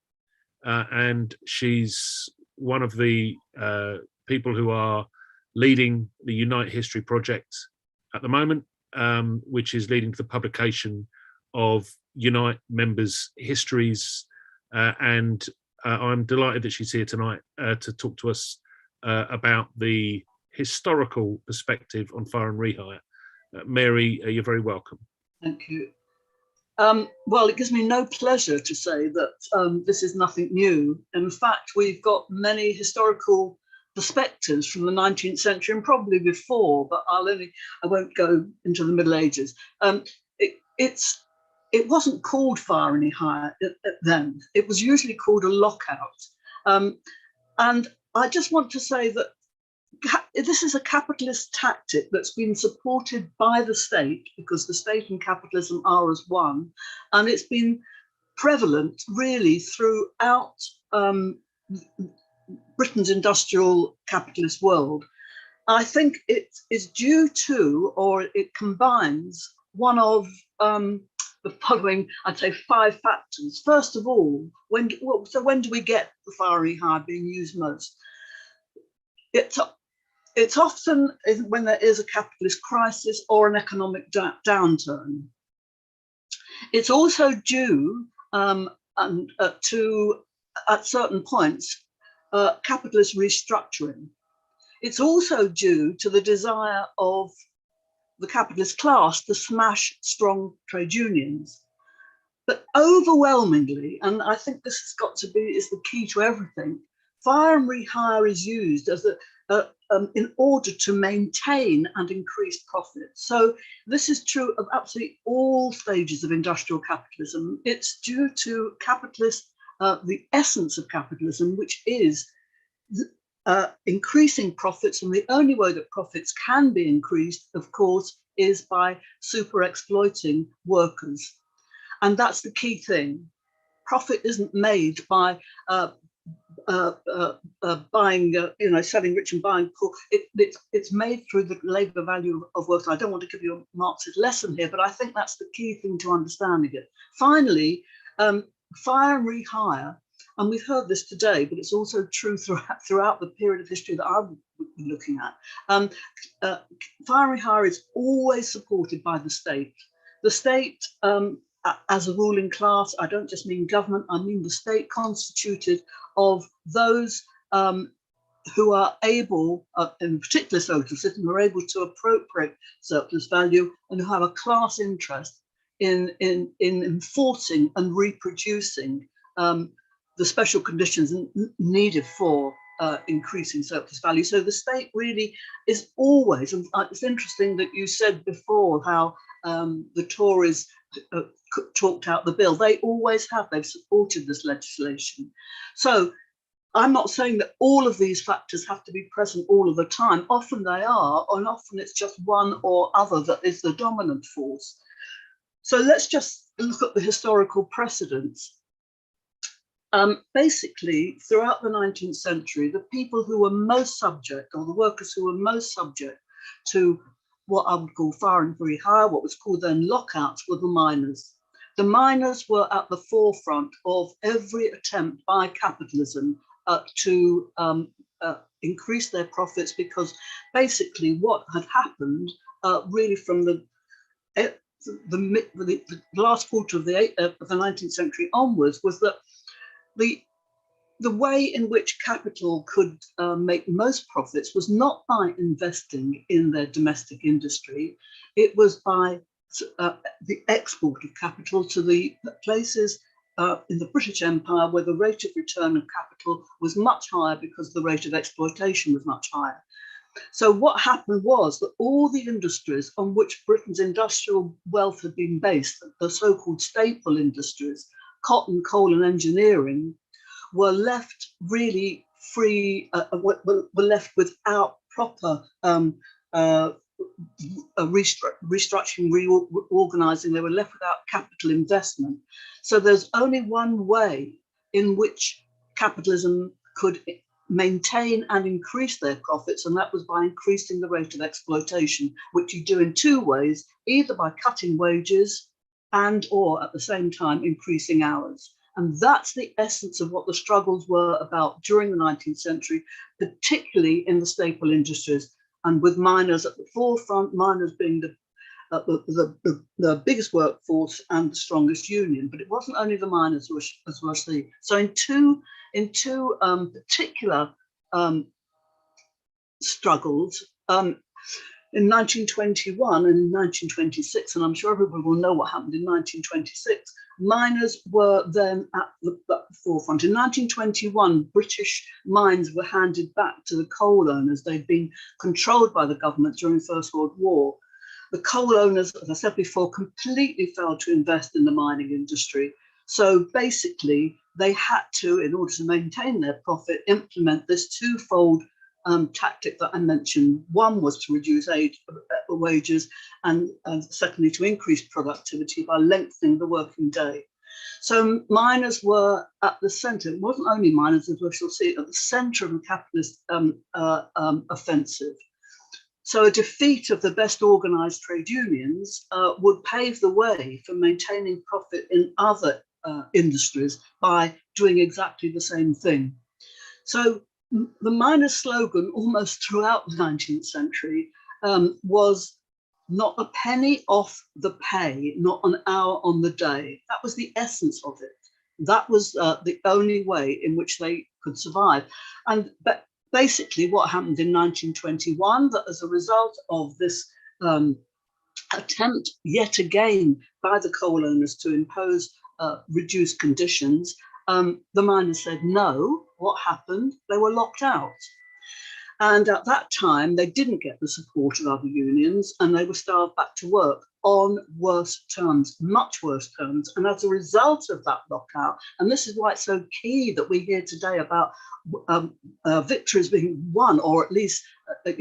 And she's one of the people who are leading the Unite History project at the moment, which is leading to the publication of Unite members' histories. And I'm delighted that she's here tonight to talk to us about the historical perspective on fire and rehire. Mary, you're very welcome. Thank you. Well, it gives me no pleasure to say that this is nothing new. In fact, we've got many historical perspectives from the 19th century and probably before, but I won't go into the Middle Ages. It wasn't called fire and hire then. It was usually called a lockout. And I just want to say that this is a capitalist tactic that's been supported by the state, because the state and capitalism are as one, and it's been prevalent really throughout Britain's industrial capitalist world. I think it is due to, or it combines, one of the following, I'd say, 5 factors. First of all, when do we get the fire and hire being used most? It's often when there is a capitalist crisis or an economic downturn. It's also due to, at certain points, capitalist restructuring. It's also due to the desire of the capitalist class to smash strong trade unions. But overwhelmingly, and I think this has got to be, is the key to everything, fire and rehire is used as in order to maintain and increase profits. So this is true of absolutely all stages of industrial capitalism. It's due to the essence of capitalism, which is increasing profits. And the only way that profits can be increased, of course, is by super exploiting workers. And that's the key thing. Profit isn't made by buying, selling rich and buying poor. It's made through the labour value of work. I don't want to give you a Marxist lesson here, but I think that's the key thing to understanding it. Finally, fire and rehire, and we've heard this today, but it's also true throughout the period of history that I'm looking at. Fire and rehire is always supported by the state. The state, as a ruling class, I don't just mean government, I mean the state constituted of those who are able, in particular social systems, are able to appropriate surplus value and who have a class interest in enforcing and reproducing the special conditions needed for increasing surplus value. So the state really is always, and it's interesting that you said before how the Tories talked out the bill. They always have. They've supported this legislation. So I'm not saying that all of these factors have to be present all of the time. Often they are, and often it's just one or other that is the dominant force. So let's just look at the historical precedents. Basically, throughout the 19th century, the people who were most subject, or the workers who were most subject to what I would call fire and rehire, what was called then lockouts, were the miners. The miners were at the forefront of every attempt by capitalism to increase their profits, because basically what had happened really from the last quarter of the 19th century onwards was that the way in which capital could make most profits was not by investing in their domestic industry. It was by the export of capital to the places in the British Empire where the rate of return of capital was much higher because the rate of exploitation was much higher. So what happened was that all the industries on which Britain's industrial wealth had been based, the so-called staple industries, cotton, coal and engineering, were left really free, were left without proper restructuring, reorganizing. They were left without capital investment. So there's only one way in which capitalism could maintain and increase their profits, and that was by increasing the rate of exploitation, which you do in two ways, either by cutting wages and or at the same time increasing hours. And that's the essence of what the struggles were about during the 19th century, particularly in the staple industries, and with miners at the forefront, miners being the biggest workforce and the strongest union. But it wasn't only the miners as well as the. So in two particular struggles, in 1921 and in 1926, and I'm sure everybody will know what happened in 1926, miners were then at the forefront. In 1921, British mines were handed back to the coal owners. They'd been controlled by the government during the First World War. The coal owners, as I said before, completely failed to invest in the mining industry. So basically, they had to, in order to maintain their profit, implement this twofold tactic that I mentioned. One was to reduce wages, and secondly, to increase productivity by lengthening the working day. So miners were at the centre. It wasn't only miners, as we shall see, at the centre of the capitalist offensive. So a defeat of the best organised trade unions would pave the way for maintaining profit in other industries by doing exactly the same thing. So the miners' slogan almost throughout the 19th century was not a penny off the pay, not an hour on the day. That was the essence of it. That was the only way in which they could survive. But basically what happened in 1921, that as a result of this attempt yet again by the coal owners to impose reduced conditions, the miners said no. What happened? They were locked out. And at that time, they didn't get the support of other unions, and they were starved back to work on worse terms, much worse terms. And as a result of that lockout, and this is why it's so key that we hear today about victories being won, or at least, that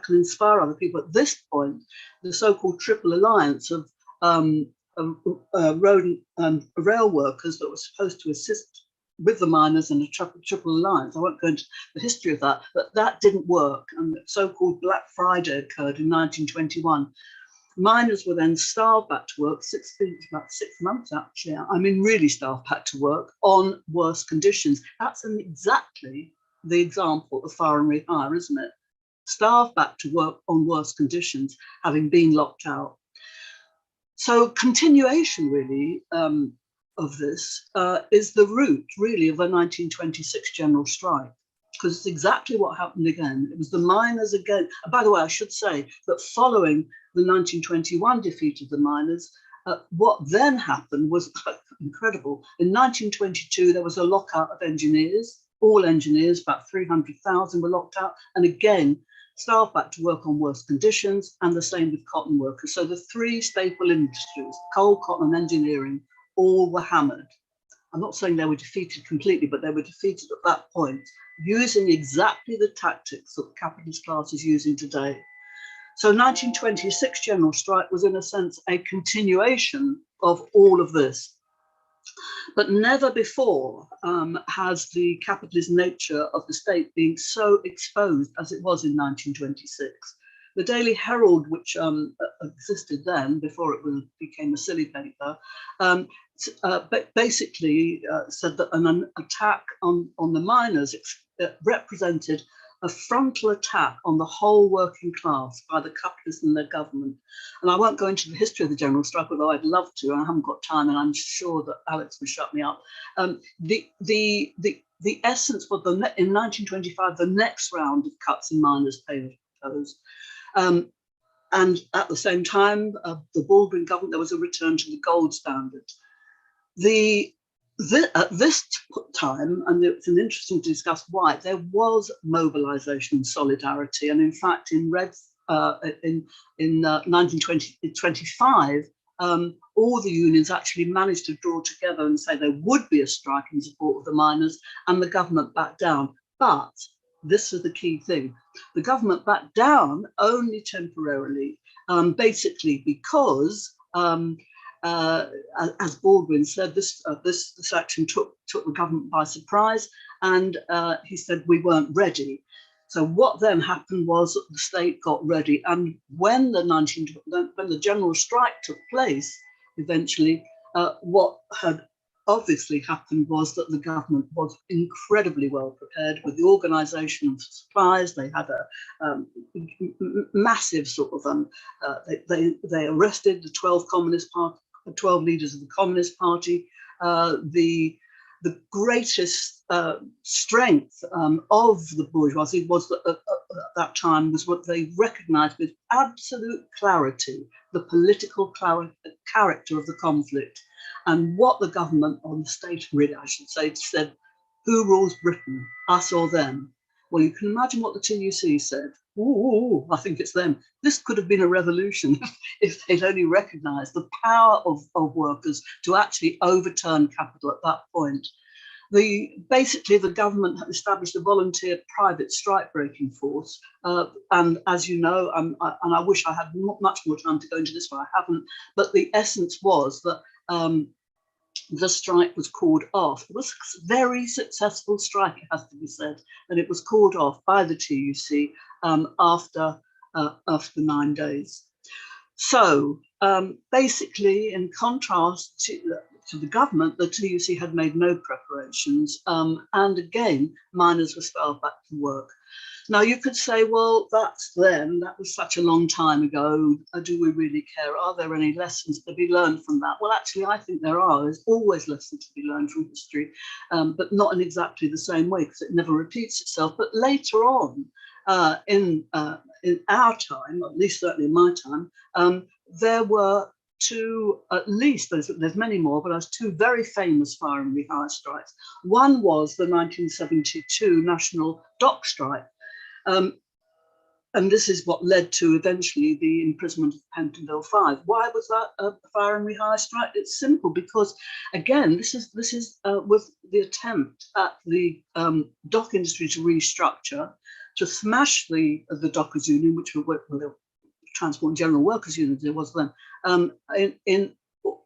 can inspire other people. At this point, the so-called Triple Alliance of road and rail workers that were supposed to assist with the miners and the Triple Alliance. I won't go into the history of that, but that didn't work. And the so-called Black Friday occurred in 1921. Miners were then starved back to work, about 6 months actually. I mean, really starved back to work on worse conditions. That's exactly the example of fire and rehire, isn't it? Starved back to work on worse conditions, having been locked out. So continuation really of this is the root really of the 1926 general strike, because it's exactly what happened again. It was the miners again. And by the way, I should say that following the 1921 defeat of the miners, what then happened was incredible. In 1922, there was a lockout of engineers, all engineers, about 300,000 were locked out. And again, starved back to work on worse conditions, and the same with cotton workers. So the three staple industries, coal, cotton, and engineering, all were hammered. I'm not saying they were defeated completely, but they were defeated at that point, using exactly the tactics that the capitalist class is using today. So 1926 general strike was in a sense a continuation of all of this. But never before has the capitalist nature of the state been so exposed as it was in 1926. The Daily Herald, which existed then before it became a silly paper, basically said that an attack on the miners represented a frontal attack on the whole working class by the capitalists and their government. And I won't go into the history of the general strike, although I'd love to, and I haven't got time, and I'm sure that Alex will shut me up. The essence was in 1925, the next round of cuts in miners' pay was proposed. And at the same time, the Baldwin government, there was a return to the gold standard. At this time, and it's interesting to discuss why, there was mobilization and solidarity. And in fact, in 1925, all the unions actually managed to draw together and say there would be a strike in support of the miners, and the government backed down. But this is the key thing. The government backed down only temporarily, basically because as Baldwin said, this action took the government by surprise, And he said we weren't ready. So what then happened was that the state got ready, and when the general strike took place, eventually, what had obviously happened was that the government was incredibly well prepared with the organisation of supplies. They had a massive sort of they arrested the 12 leaders of the Communist Party. The greatest strength of the bourgeoisie was that at that time was what they recognised with absolute clarity the political character of the conflict, and what the government, or the state really I should say, said, who rules Britain, us or them? Well, you can imagine what the TUC said. Ooh, I think it's them. This could have been a revolution if they'd only recognised the power of workers to actually overturn capital at that point. Basically, the government had established a volunteer private strike-breaking force, and as you know, and I wish I had much more time to go into this, but I haven't. But the essence was that the strike was called off. It was a very successful strike, it has to be said, and it was called off by the TUC after 9 days. So basically, in contrast to the government, the TUC had made no preparations, and again, miners were spelled back to work. Now you could say, well, that's then, that was such a long time ago. Do we really care? Are there any lessons to be learned from that? Well, actually, I think there are. There's always lessons to be learned from history, but not in exactly the same way, because it never repeats itself. But later on, in our time, at least certainly in my time, there were two, at least, there's many more, but there's two very famous fire and rehire strikes. One was the 1972 National Dock Strike. And this is what led to eventually the imprisonment of Pentonville Five. Why was that a fire and rehire strike? It's simple, because again, this is with the attempt at the dock industry to restructure, to smash the Dockers Union, which were the Transport and General Workers Union, it was then, in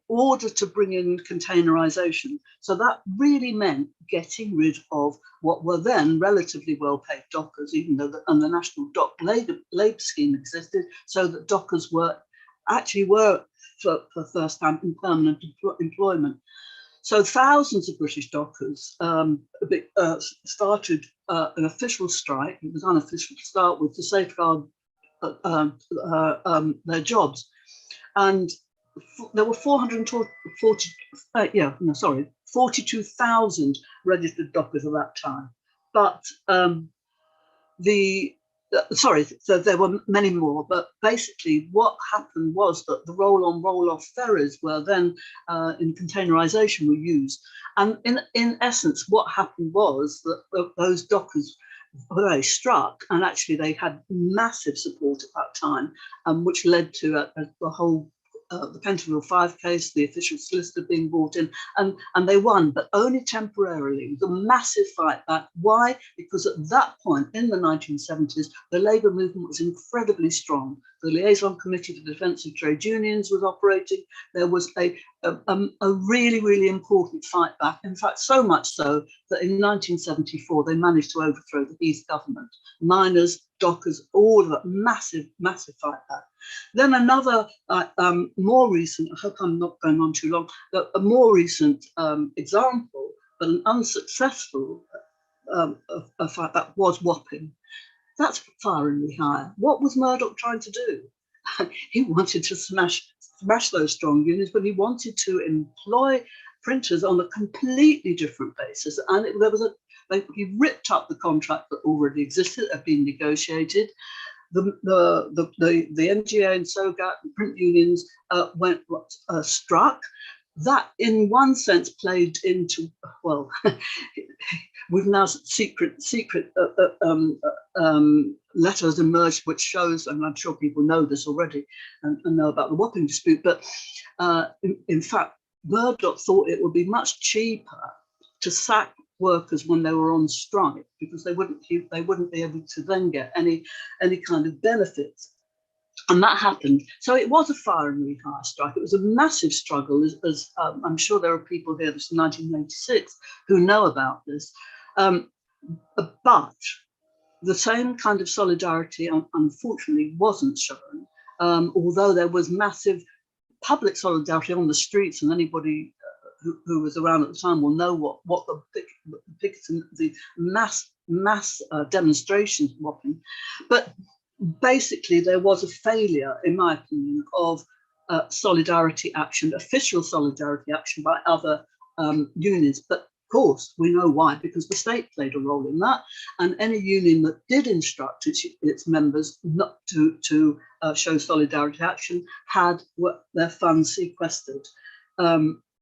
order to bring in containerization. So that really meant getting rid of what were then relatively well-paid dockers, even though the National Dock Labour Scheme existed, so that dockers were for the first time in permanent employment. So thousands of British dockers started an official strike. It was unofficial to start with, to safeguard their jobs. And there were 42,000 registered dockers at that time. But so there were many more, but basically what happened was that the roll-on, roll-off ferries were then in containerization were used. And in essence, what happened was that those dockers were very struck, and actually they had massive support at that time, which led to the whole the Pentonville Five case, the official solicitor being brought in, and they won, but only temporarily. It was a massive fight back. Why? Because at that point in the 1970s, the labour movement was incredibly strong. The Liaison Committee for the Defence of Trade Unions was operating. There was a really, really important fight back. In fact, so much so that in 1974, they managed to overthrow the Heath government. Miners, dockers, all of that, massive, massive fight back. Then another more recent, I hope I'm not going on too long, but a more recent example, but an unsuccessful fight back was Wapping. That's fire and rehire. What was Murdoch trying to do? He wanted to smash those strong unions, but he wanted to employ printers on a completely different basis. And he ripped up the contract that already existed, had been negotiated. The NGA and SOGAT, the print unions, struck. That, in one sense, played into, well, we've now secret letters emerged, which shows, and I'm sure people know this already and know about the Wapping dispute, but in fact, Murdoch thought it would be much cheaper to sack workers when they were on strike, because they wouldn't be able to then get any kind of benefits. And that happened. So it was a fire and rehire strike. It was a massive struggle, as I'm sure there are people here, this is 1996, who know about this. But the same kind of solidarity, unfortunately, wasn't shown, although there was massive public solidarity on the streets, and anybody who was around at the time will know what the mass demonstrations were. But basically, there was a failure, in my opinion, of solidarity action, official solidarity action by other unions. But of course, we know why, because the state played a role in that, and any union that did instruct its members not to show solidarity action had their funds sequestered.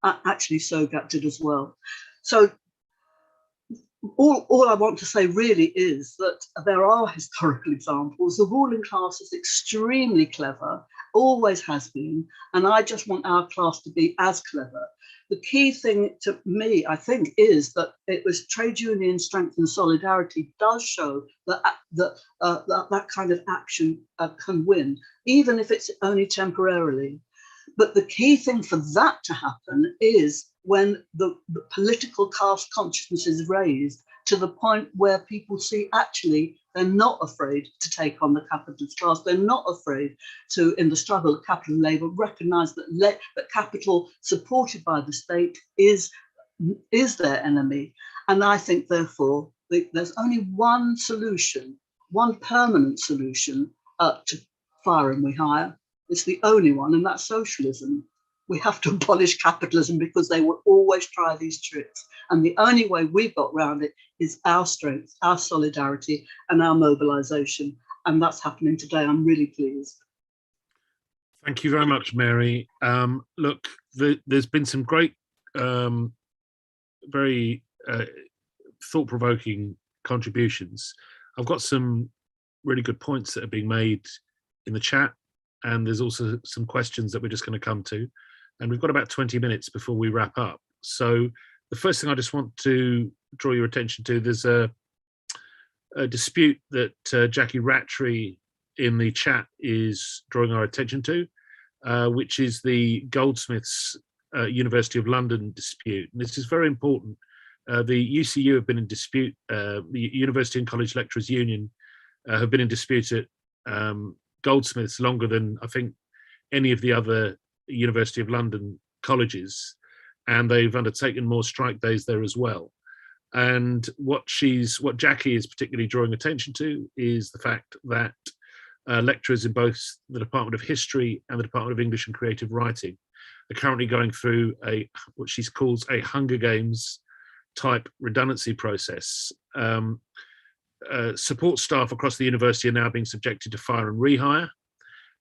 Actually, SOGAT did as well. So all I want to say really is that there are historical examples. The ruling class is extremely clever, always has been, and I just want our class to be as clever. The key thing to me, I think, is that it was trade union strength and solidarity does show that that kind of action can win, even if it's only temporarily. But the key thing for that to happen is when the political caste consciousness is raised to the point where people see actually they're not afraid to take on the capitalist class. They're not afraid to, in the struggle of capital and labour, recognise that capital supported by the state is their enemy. And I think, therefore, there's only one solution, one permanent solution to fire and rehire. It's the only one, and that's socialism. We have to abolish capitalism because they will always try these tricks. And the only way we've got around it is our strength, our solidarity, and our mobilisation. And that's happening today. I'm really pleased. Thank you very much, Mary. Look, there's been some great, very thought-provoking contributions. I've got some really good points that are being made in the chat, and there's also some questions that we're just going to come to. And we've got about 20 minutes before we wrap up. So the first thing I just want to draw your attention to, there's a dispute that Jackie Rattray in the chat is drawing our attention to, which is the Goldsmiths University of London dispute. And this is very important. The UCU have been in dispute, the University and College Lecturers Union have been in dispute at Goldsmiths longer than I think any of the other University of London colleges, and they've undertaken more strike days there as well. And what Jackie is particularly drawing attention to is the fact that lecturers in both the Department of History and the Department of English and Creative Writing are currently going through what she calls a Hunger Games type redundancy process. Support staff across the university are now being subjected to fire and rehire,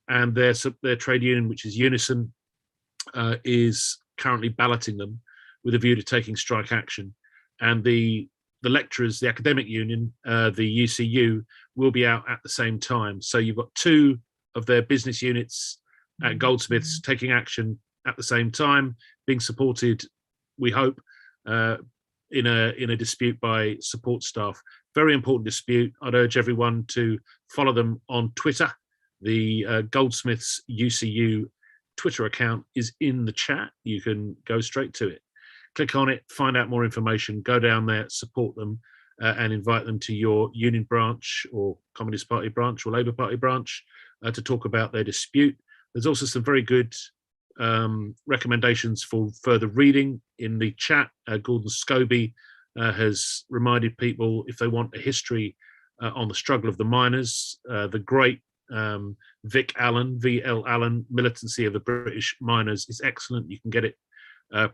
and their trade union, which is Unison, is currently balloting them with a view to taking strike action. And the lecturers, the academic union, the UCU, will be out at the same time. So you've got two of their business units at Goldsmiths taking action at the same time, being supported, we hope, in a dispute by support staff. Very important dispute. I'd urge everyone to follow them on Twitter. The Goldsmiths UCU Twitter account is in the chat. You can go straight to it. Click on it, find out more information, go down there, support them, and invite them to your union branch or Communist Party branch or Labour Party branch to talk about their dispute. There's also some very good recommendations for further reading in the chat. Gordon Scobie has reminded people, if they want a history on the struggle of the miners, the great Vic Allen, V.L. Allen, Militancy of the British Miners is excellent. You can get it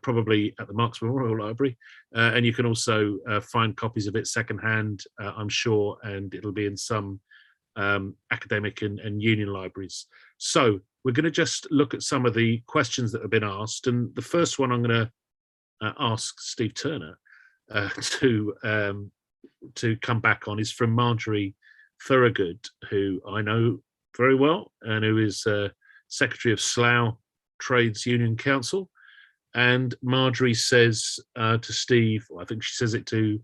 probably at the Marx Memorial Library, and you can also find copies of it secondhand, I'm sure, and it'll be in some academic and union libraries. So we're going to just look at some of the questions that have been asked, and the first one I'm going to ask Steve Turner to come back on is from Marjorie Thorogood, who I know very well and who is Secretary of Slough Trades Union Council. And Marjorie says to Steve, well, I think she says it to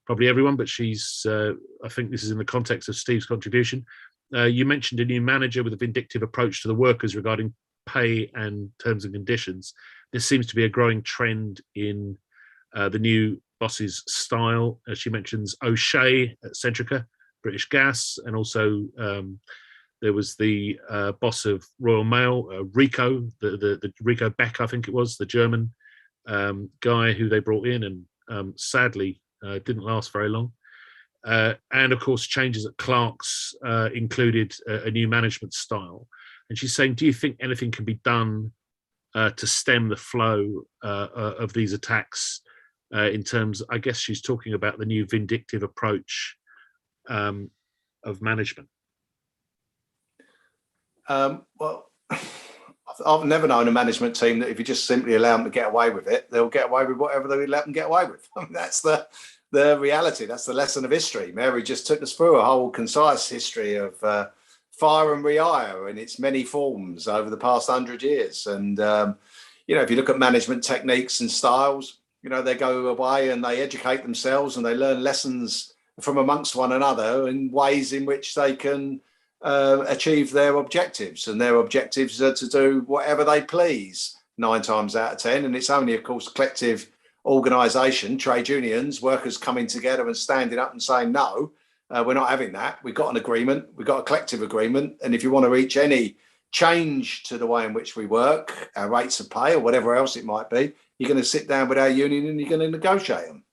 probably everyone, but I think this is in the context of Steve's contribution. You mentioned a new manager with a vindictive approach to the workers regarding pay and terms and conditions. This seems to be a growing trend in the new boss's style. She mentions O'Shea at Centrica, British Gas, and also there was the boss of Royal Mail, Rico, the Rico Beck, I think it was, the German guy who they brought in, and sadly didn't last very long. And of course, changes at Clark's included a new management style. And she's saying, do you think anything can be done to stem the flow of these attacks in terms, I guess she's talking about the new vindictive approach of management? Well, I've never known a management team that if you just simply allow them to get away with it, they'll get away with whatever they let them get away with. I mean, that's the reality. That's the lesson of history. Mary just took us through a whole concise history of fire and rehire in its many forms over the past 100 years. And, if you look at management techniques and styles, they go away and they educate themselves and they learn lessons from amongst one another in ways in which they can achieve their objectives. And their objectives are to do whatever they please 9 times out of 10. And it's only, of course, collective organisation, trade unions, workers coming together and standing up and saying, no, we're not having that. We've got an agreement. We've got a collective agreement. And if you want to reach any change to the way in which we work, our rates of pay or whatever else it might be, you're going to sit down with our union and you're going to negotiate them.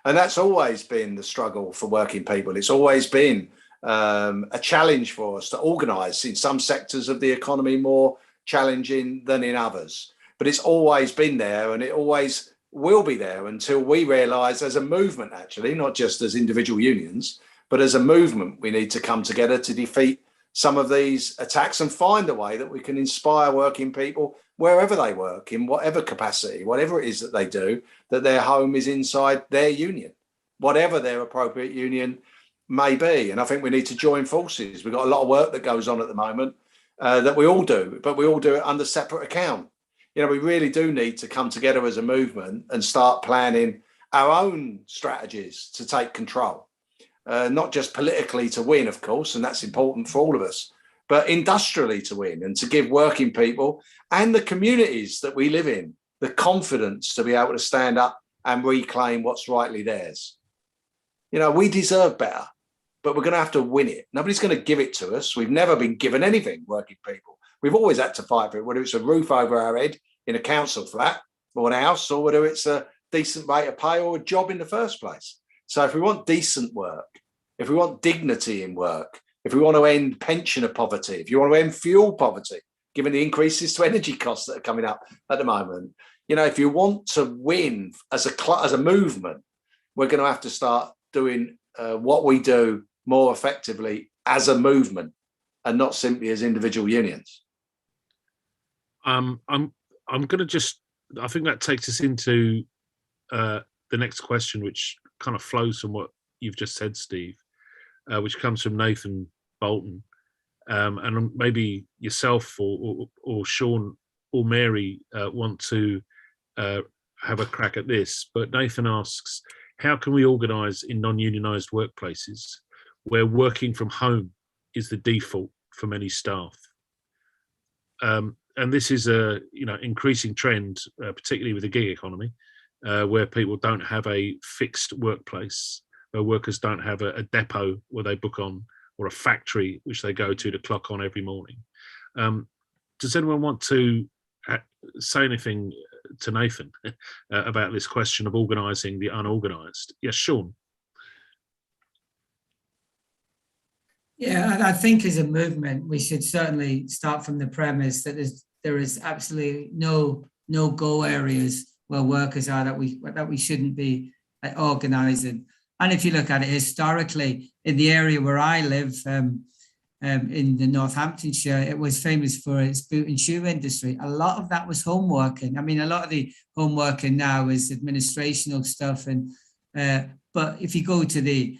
And that's always been the struggle for working people. It's always been a challenge for us to organise, in some sectors of the economy more challenging than in others. But it's always been there, and it always will be there until we realise as a movement, actually, not just as individual unions, but as a movement, we need to come together to defeat some of these attacks and find a way that we can inspire working people wherever they work, in whatever capacity, whatever it is that they do, that their home is inside their union, whatever their appropriate union may be. And I think we need to join forces. We've got a lot of work that goes on at the moment that we all do, but we all do it under separate account. We really do need to come together as a movement and start planning our own strategies to take control. Not just politically to win, of course, and that's important for all of us, but industrially to win and to give working people and the communities that we live in the confidence to be able to stand up and reclaim what's rightly theirs. We deserve better, but we're going to have to win it. Nobody's going to give it to us. We've never been given anything, working people. We've always had to fight for it, whether it's a roof over our head in a council flat or an house, or whether it's a decent rate of pay or a job in the first place. So if we want decent work, if we want dignity in work, if we want to end pensioner poverty, if you want to end fuel poverty, given the increases to energy costs that are coming up at the moment, if you want to win as a movement, we're going to have to start doing what we do more effectively as a movement and not simply as individual unions. I'm going to I think that takes us into the next question, which kind of flows from what you've just said, Steve, which comes from Nathan Bolton. And maybe yourself or Sean or Mary want to have a crack at this. But Nathan asks, how can we organise in non-unionised workplaces where working from home is the default for many staff? And this is a increasing trend, particularly with the gig economy, where people don't have a fixed workplace, where workers don't have a depot where they book on, or a factory which they go to clock on every morning. Does anyone want to say anything to Nathan about this question of organising the unorganised? Yes, Sean. Yeah, I think as a movement, we should certainly start from the premise that there is absolutely no go areas where workers are that we shouldn't be organising. And if you look at it historically, in the area where I live, in the Northamptonshire, it was famous for its boot and shoe industry. A lot of that was home working. I mean, a lot of the home working now is administrational stuff. But if you go to the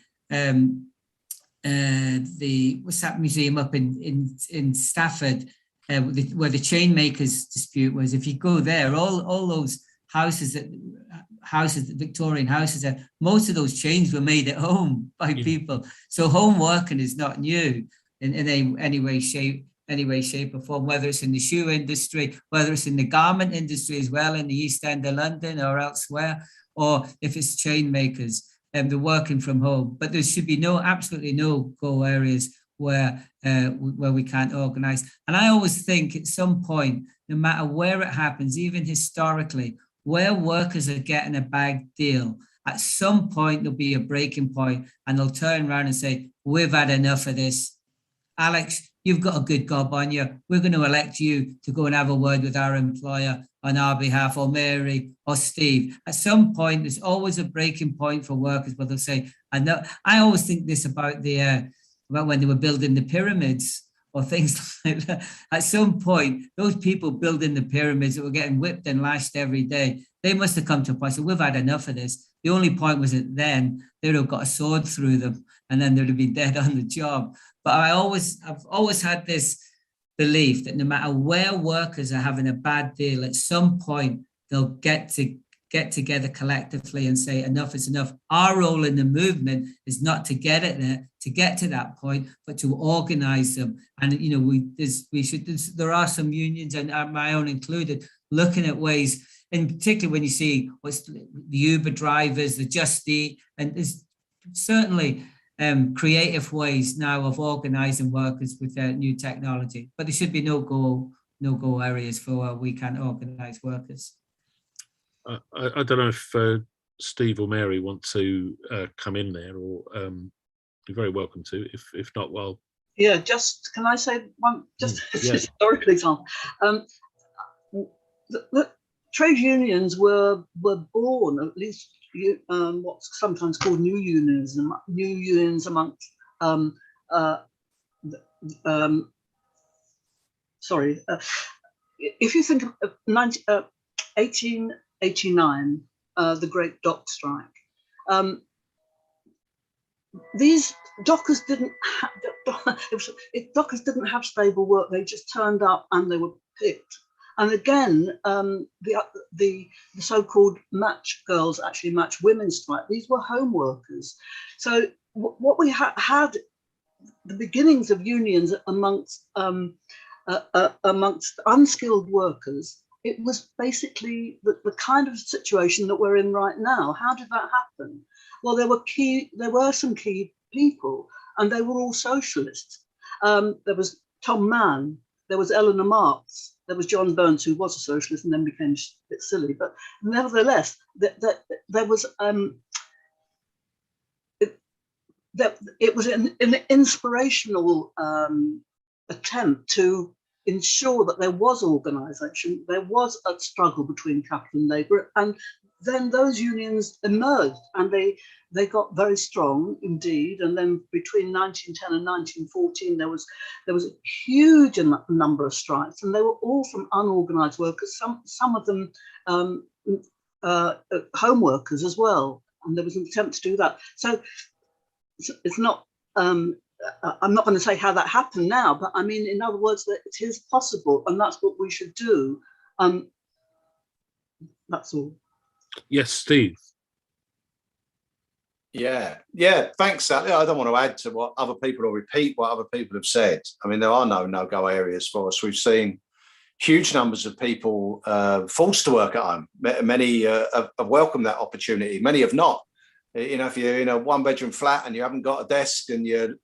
what's that museum up in Stafford, where the chain makers dispute was, if you go there, all those houses, Victorian houses, most of those chains were made at home by people. So home working is not new in any way, shape or form, whether it's in the shoe industry, whether it's in the garment industry as well, in the East End of London or elsewhere. or if it's chain makers, they're working from home. But there should be absolutely no go areas where we can't organise. And I always think at some point, no matter where it happens, even historically, where workers are getting a bad deal, at some point there'll be a breaking point, and they'll turn around and say, we've had enough of this. Alex, you've got a good gob on you. We're going to elect you to go and have a word with our employer on our behalf, or Mary or Steve. At some point, there's always a breaking point for workers where they'll say, I always think this about about when they were building the pyramids or things like that. At some point, those people building the pyramids that were getting whipped and lashed every day, they must have come to a point, so we've had enough of this. The only point was that then they would have got a sword through them and then they'd have been dead on the job. But I've always had this belief that no matter where workers are having a bad deal, at some point they'll get together collectively and say enough is enough. Our role in the movement is not to get it there, to get to that point, but to organise them. And there are some unions, and my own included, looking at ways, in particular when you see what's the Uber drivers, the Just Eat, and there's certainly creative ways now of organising workers with new technology. But there should be no go areas for where we can't organise workers. I don't know if Steve or Mary want to come in there, or you're very welcome to. If not, well, yeah. Can I say one just yeah. historical example? The trade unions were born, at least what's sometimes called new unions amongst if you think of 1889, the Great Dock Strike. These dockers didn't have stable work. They just turned up and they were picked. And again, the so-called match girls, actually match women strike, these were home workers. So what we had the beginnings of unions amongst unskilled workers. It was basically the kind of situation that we're in right now. How did that happen? Well, there were some key people, and they were all socialists. There was Tom Mann, there was Eleanor Marx, there was John Burns, who was a socialist and then became a bit silly. But nevertheless, there was it was an inspirational attempt to ensure that there was organisation, there was a struggle between capital and labour, and then those unions emerged and they got very strong indeed. And then between 1910 and 1914, there was a huge number of strikes, and they were all from unorganised workers. Some of them home workers as well, and there was an attempt to do that. So it's not. I'm not going to say how that happened now, but I mean, in other words, that it is possible, and that's what we should do. That's all. Yes, Steve. Yeah. Thanks, Sally. I don't want to add to what other people or repeat what other people have said. I mean, there are no-go areas for us. We've seen huge numbers of people forced to work at home. Many have welcomed that opportunity. Many have not. You know, if you're in a one-bedroom flat and you haven't got a desk and you're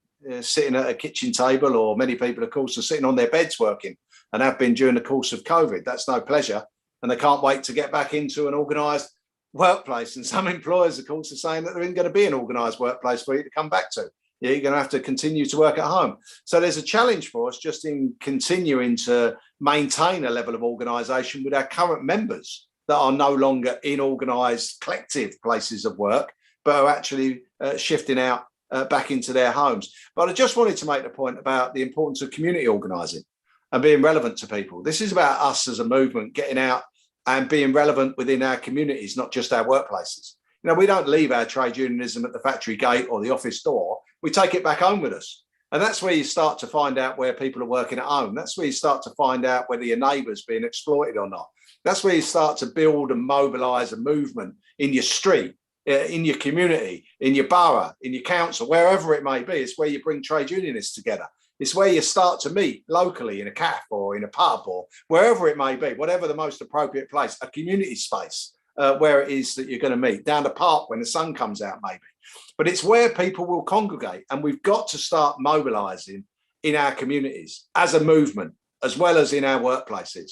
sitting at a kitchen table, or many people, of course, are sitting on their beds working and have been during the course of COVID. That's no pleasure. And they can't wait to get back into an organised workplace. And some employers, of course, are saying that there isn't going to be an organised workplace for you to come back to. You're going to have to continue to work at home. So there's a challenge for us just in continuing to maintain a level of organisation with our current members that are no longer in organised collective places of work, but are actually shifting out back into their homes. But I just wanted to make the point about the importance of community organising and being relevant to people. This is about us as a movement getting out and being relevant within our communities, not just our workplaces. You know, we don't leave our trade unionism at the factory gate or the office door. We take it back home with us. And that's where you start to find out where people are working at home. That's where you start to find out whether your neighbour's being exploited or not. That's where you start to build and mobilise a movement in your street, in your community, in your borough, in your council, wherever it may be. It's where you bring trade unionists together. It's where you start to meet locally in a cafe or in a pub or wherever it may be, whatever the most appropriate place, a community space where it is that you're going to meet, down the park when the sun comes out, maybe. But it's where people will congregate, and we've got to start mobilising in our communities as a movement, as well as in our workplaces,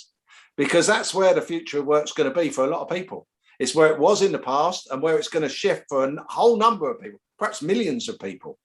because that's where the future of work's going to be for a lot of people. It's where it was in the past and where it's going to shift for a whole number of people, perhaps millions of people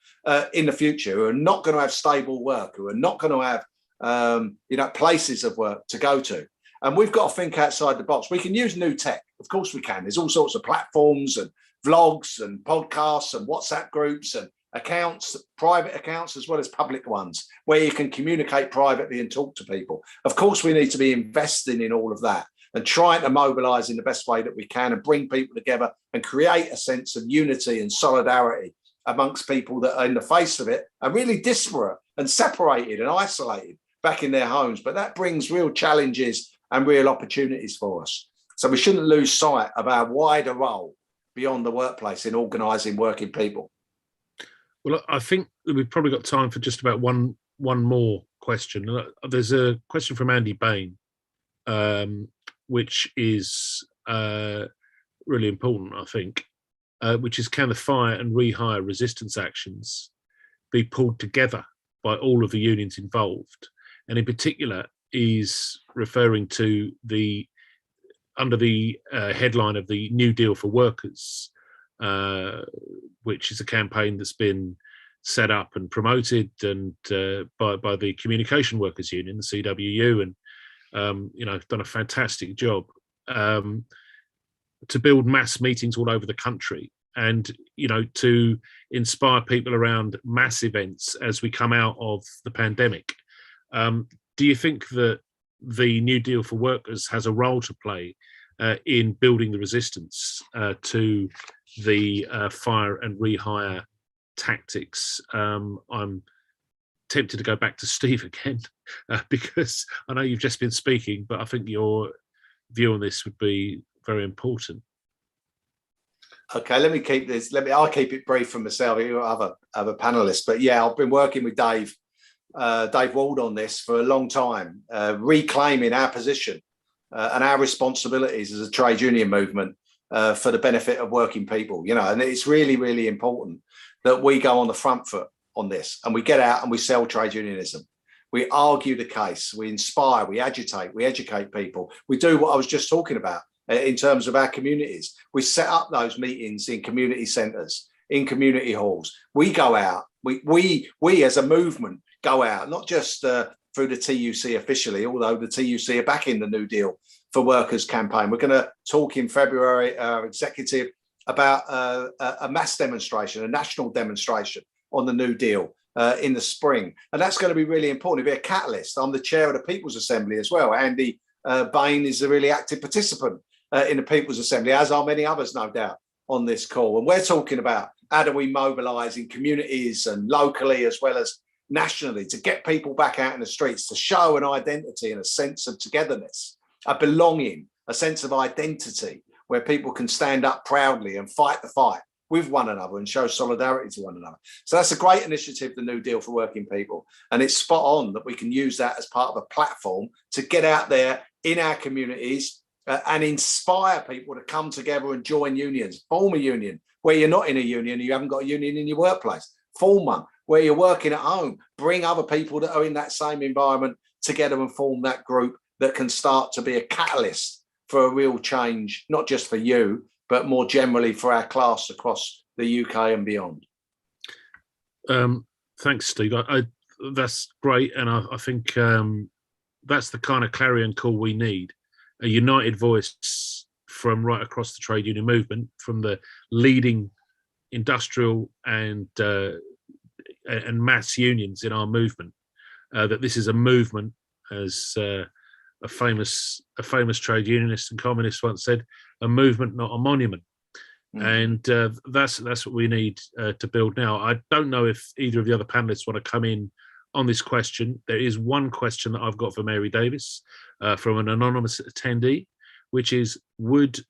in the future, who are not going to have stable work, who are not going to have places of work to go to. And we've got to think outside the box. We can use new tech. Of course we can. There's all sorts of platforms and vlogs and podcasts and WhatsApp groups and accounts, private accounts as well as public ones, where you can communicate privately and talk to people. Of course, we need to be investing in all of that and trying to mobilise in the best way that we can and bring people together and create a sense of unity and solidarity amongst people that are in the face of it are really disparate and separated and isolated back in their homes. But that brings real challenges and real opportunities for us. So we shouldn't lose sight of our wider role beyond the workplace in organising working people. Well, I think that we've probably got time for just about one more question. There's a question from Andy Bain, which is really important, I think, which is, can the fire and rehire resistance actions be pulled together by all of the unions involved? And in particular, is referring to under the headline of the New Deal for Workers, which is a campaign that's been set up and promoted and by the Communication Workers Union, the CWU, and done a fantastic job to build mass meetings all over the country and to inspire people around mass events as we come out of the pandemic. Do you think that the New Deal for Workers has a role to play in building the resistance to the fire and rehire tactics? I'm tempted to go back to Steve again because I know you've just been speaking, but I think your view on this would be very important. Okay, let me keep this. I'll keep it brief for myself. You other panelists, but yeah, I've been working with Dave Wald on this for a long time, reclaiming our position and our responsibilities as a trade union movement for the benefit of working people. And it's really, really important that we go on the front foot on this and we get out and we sell trade unionism. We argue the case, we inspire, we agitate, we educate people. We do what I was just talking about in terms of our communities. We set up those meetings in community centres, in community halls. We go out, we as a movement go out, not just through the TUC officially, although the TUC are backing the New Deal for Workers campaign. We're going to talk in February, our executive, about a mass demonstration, a national demonstration on the New Deal in the spring. And that's going to be really important. It'll be a catalyst. I'm the chair of the People's Assembly as well. Andy Bain is a really active participant in the People's Assembly, as are many others, no doubt, on this call. And we're talking about how do we mobilise in communities and locally as well as nationally to get people back out in the streets, to show an identity and a sense of togetherness, a belonging, a sense of identity where people can stand up proudly and fight the fight with one another and show solidarity to one another. So that's a great initiative, the New Deal for Working People. And it's spot on that we can use that as part of a platform to get out there in our communities and inspire people to come together and join unions, form a union where you're not in a union and you haven't got a union in your workplace, form one where you're working at home, bring other people that are in that same environment together and form that group that can start to be a catalyst for a real change, not just for you, but more generally for our class across the UK and beyond. Thanks, Steve. That's great. And I think that's the kind of clarion call we need, a united voice from right across the trade union movement, from the leading industrial and mass unions in our movement, that this is a movement, as a famous trade unionist and communist once said, a movement, not a monument. And that's what we need to build now. I don't know if either of the other panelists want to come in on this question. There is one question that I've got for Mary Davis from an anonymous attendee, which is, would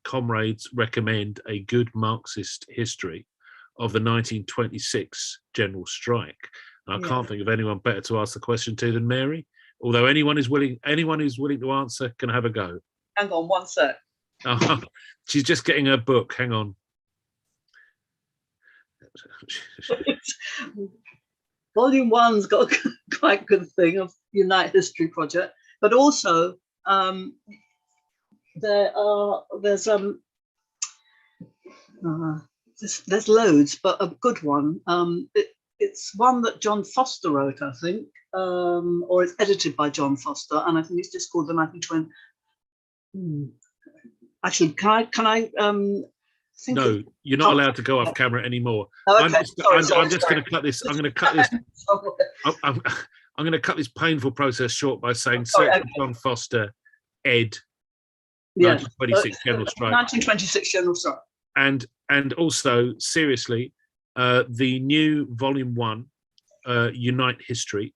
comrades recommend a good Marxist history of the 1926 general strike? And I can't think of anyone better to ask the question to than Mary, although anyone who's willing to answer can have a go. Hang on one sec. Oh, she's just getting her book. Hang on. Volume 1's got a quite good thing of Unite History Project, but also there's loads, but a good one. It's one that John Foster wrote, I think, or it's edited by John Foster, and I think it's just called the 1920. Actually, can I think? No, you're not allowed to go off camera anymore. Oh, I'm okay. just going to cut this. I'm going to cut this. I'm going to cut this painful process short by saying, Sorry, search okay. for John Foster, Ed, Yeah, 1926 General Strike. 1926 General Strike. And also, seriously, the new Volume 1, Unite History,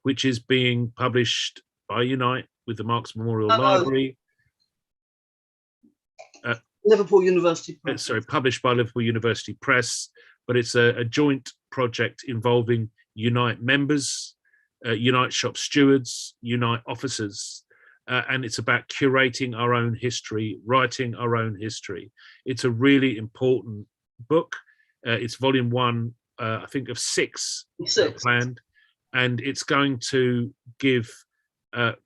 which is being published by Unite with the Marx Memorial Library. Liverpool University Press. Sorry, published by Liverpool University Press, but it's a joint project involving Unite members, Unite shop stewards, Unite officers, and it's about curating our own history, writing our own history. It's a really important book. It's Volume 1, I think, of 6 planned, and it's going to give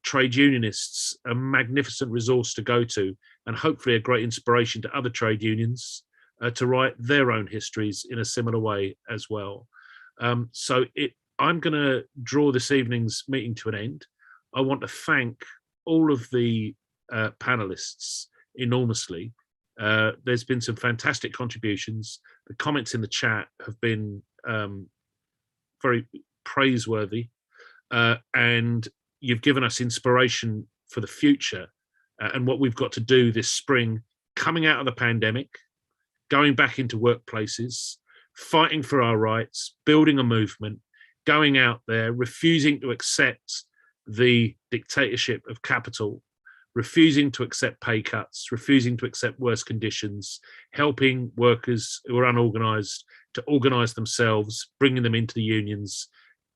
trade unionists a magnificent resource to go to, and hopefully a great inspiration to other trade unions to write their own histories in a similar way as well. So I'm going to draw this evening's meeting to an end. I want to thank all of the panelists enormously. There's been some fantastic contributions. The comments in the chat have been very praiseworthy, and you've given us inspiration for the future and what we've got to do this spring, coming out of the pandemic, going back into workplaces, fighting for our rights, building a movement, going out there, refusing to accept the dictatorship of capital, refusing to accept pay cuts, refusing to accept worse conditions, helping workers who are unorganized to organize themselves, bringing them into the unions,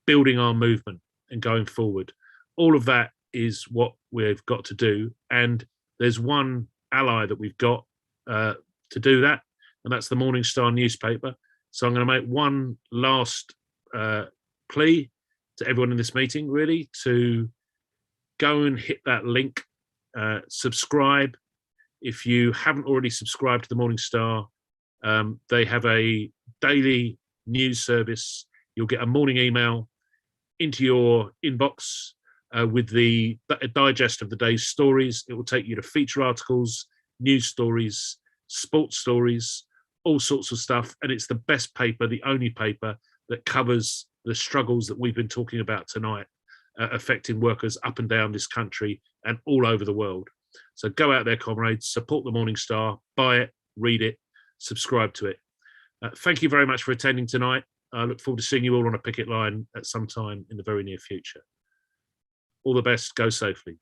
building our movement and going forward. All of that is what we've got to do. And there's one ally that we've got to do that, and that's the Morning Star newspaper. So I'm going to make one last plea to everyone in this meeting, really, to go and hit that link, subscribe. If you haven't already subscribed to the Morning Star, they have a daily news service. You'll get a morning email into your inbox with the digest of the day's stories. It will take you to feature articles, news stories, sports stories, all sorts of stuff. And it's the best paper, the only paper that covers the struggles that we've been talking about tonight, affecting workers up and down this country and all over the world. So go out there, comrades, support the Morning Star, buy it, read it, subscribe to it. Thank you very much for attending tonight. I look forward to seeing you all on a picket line at some time in the very near future. All the best, go safely.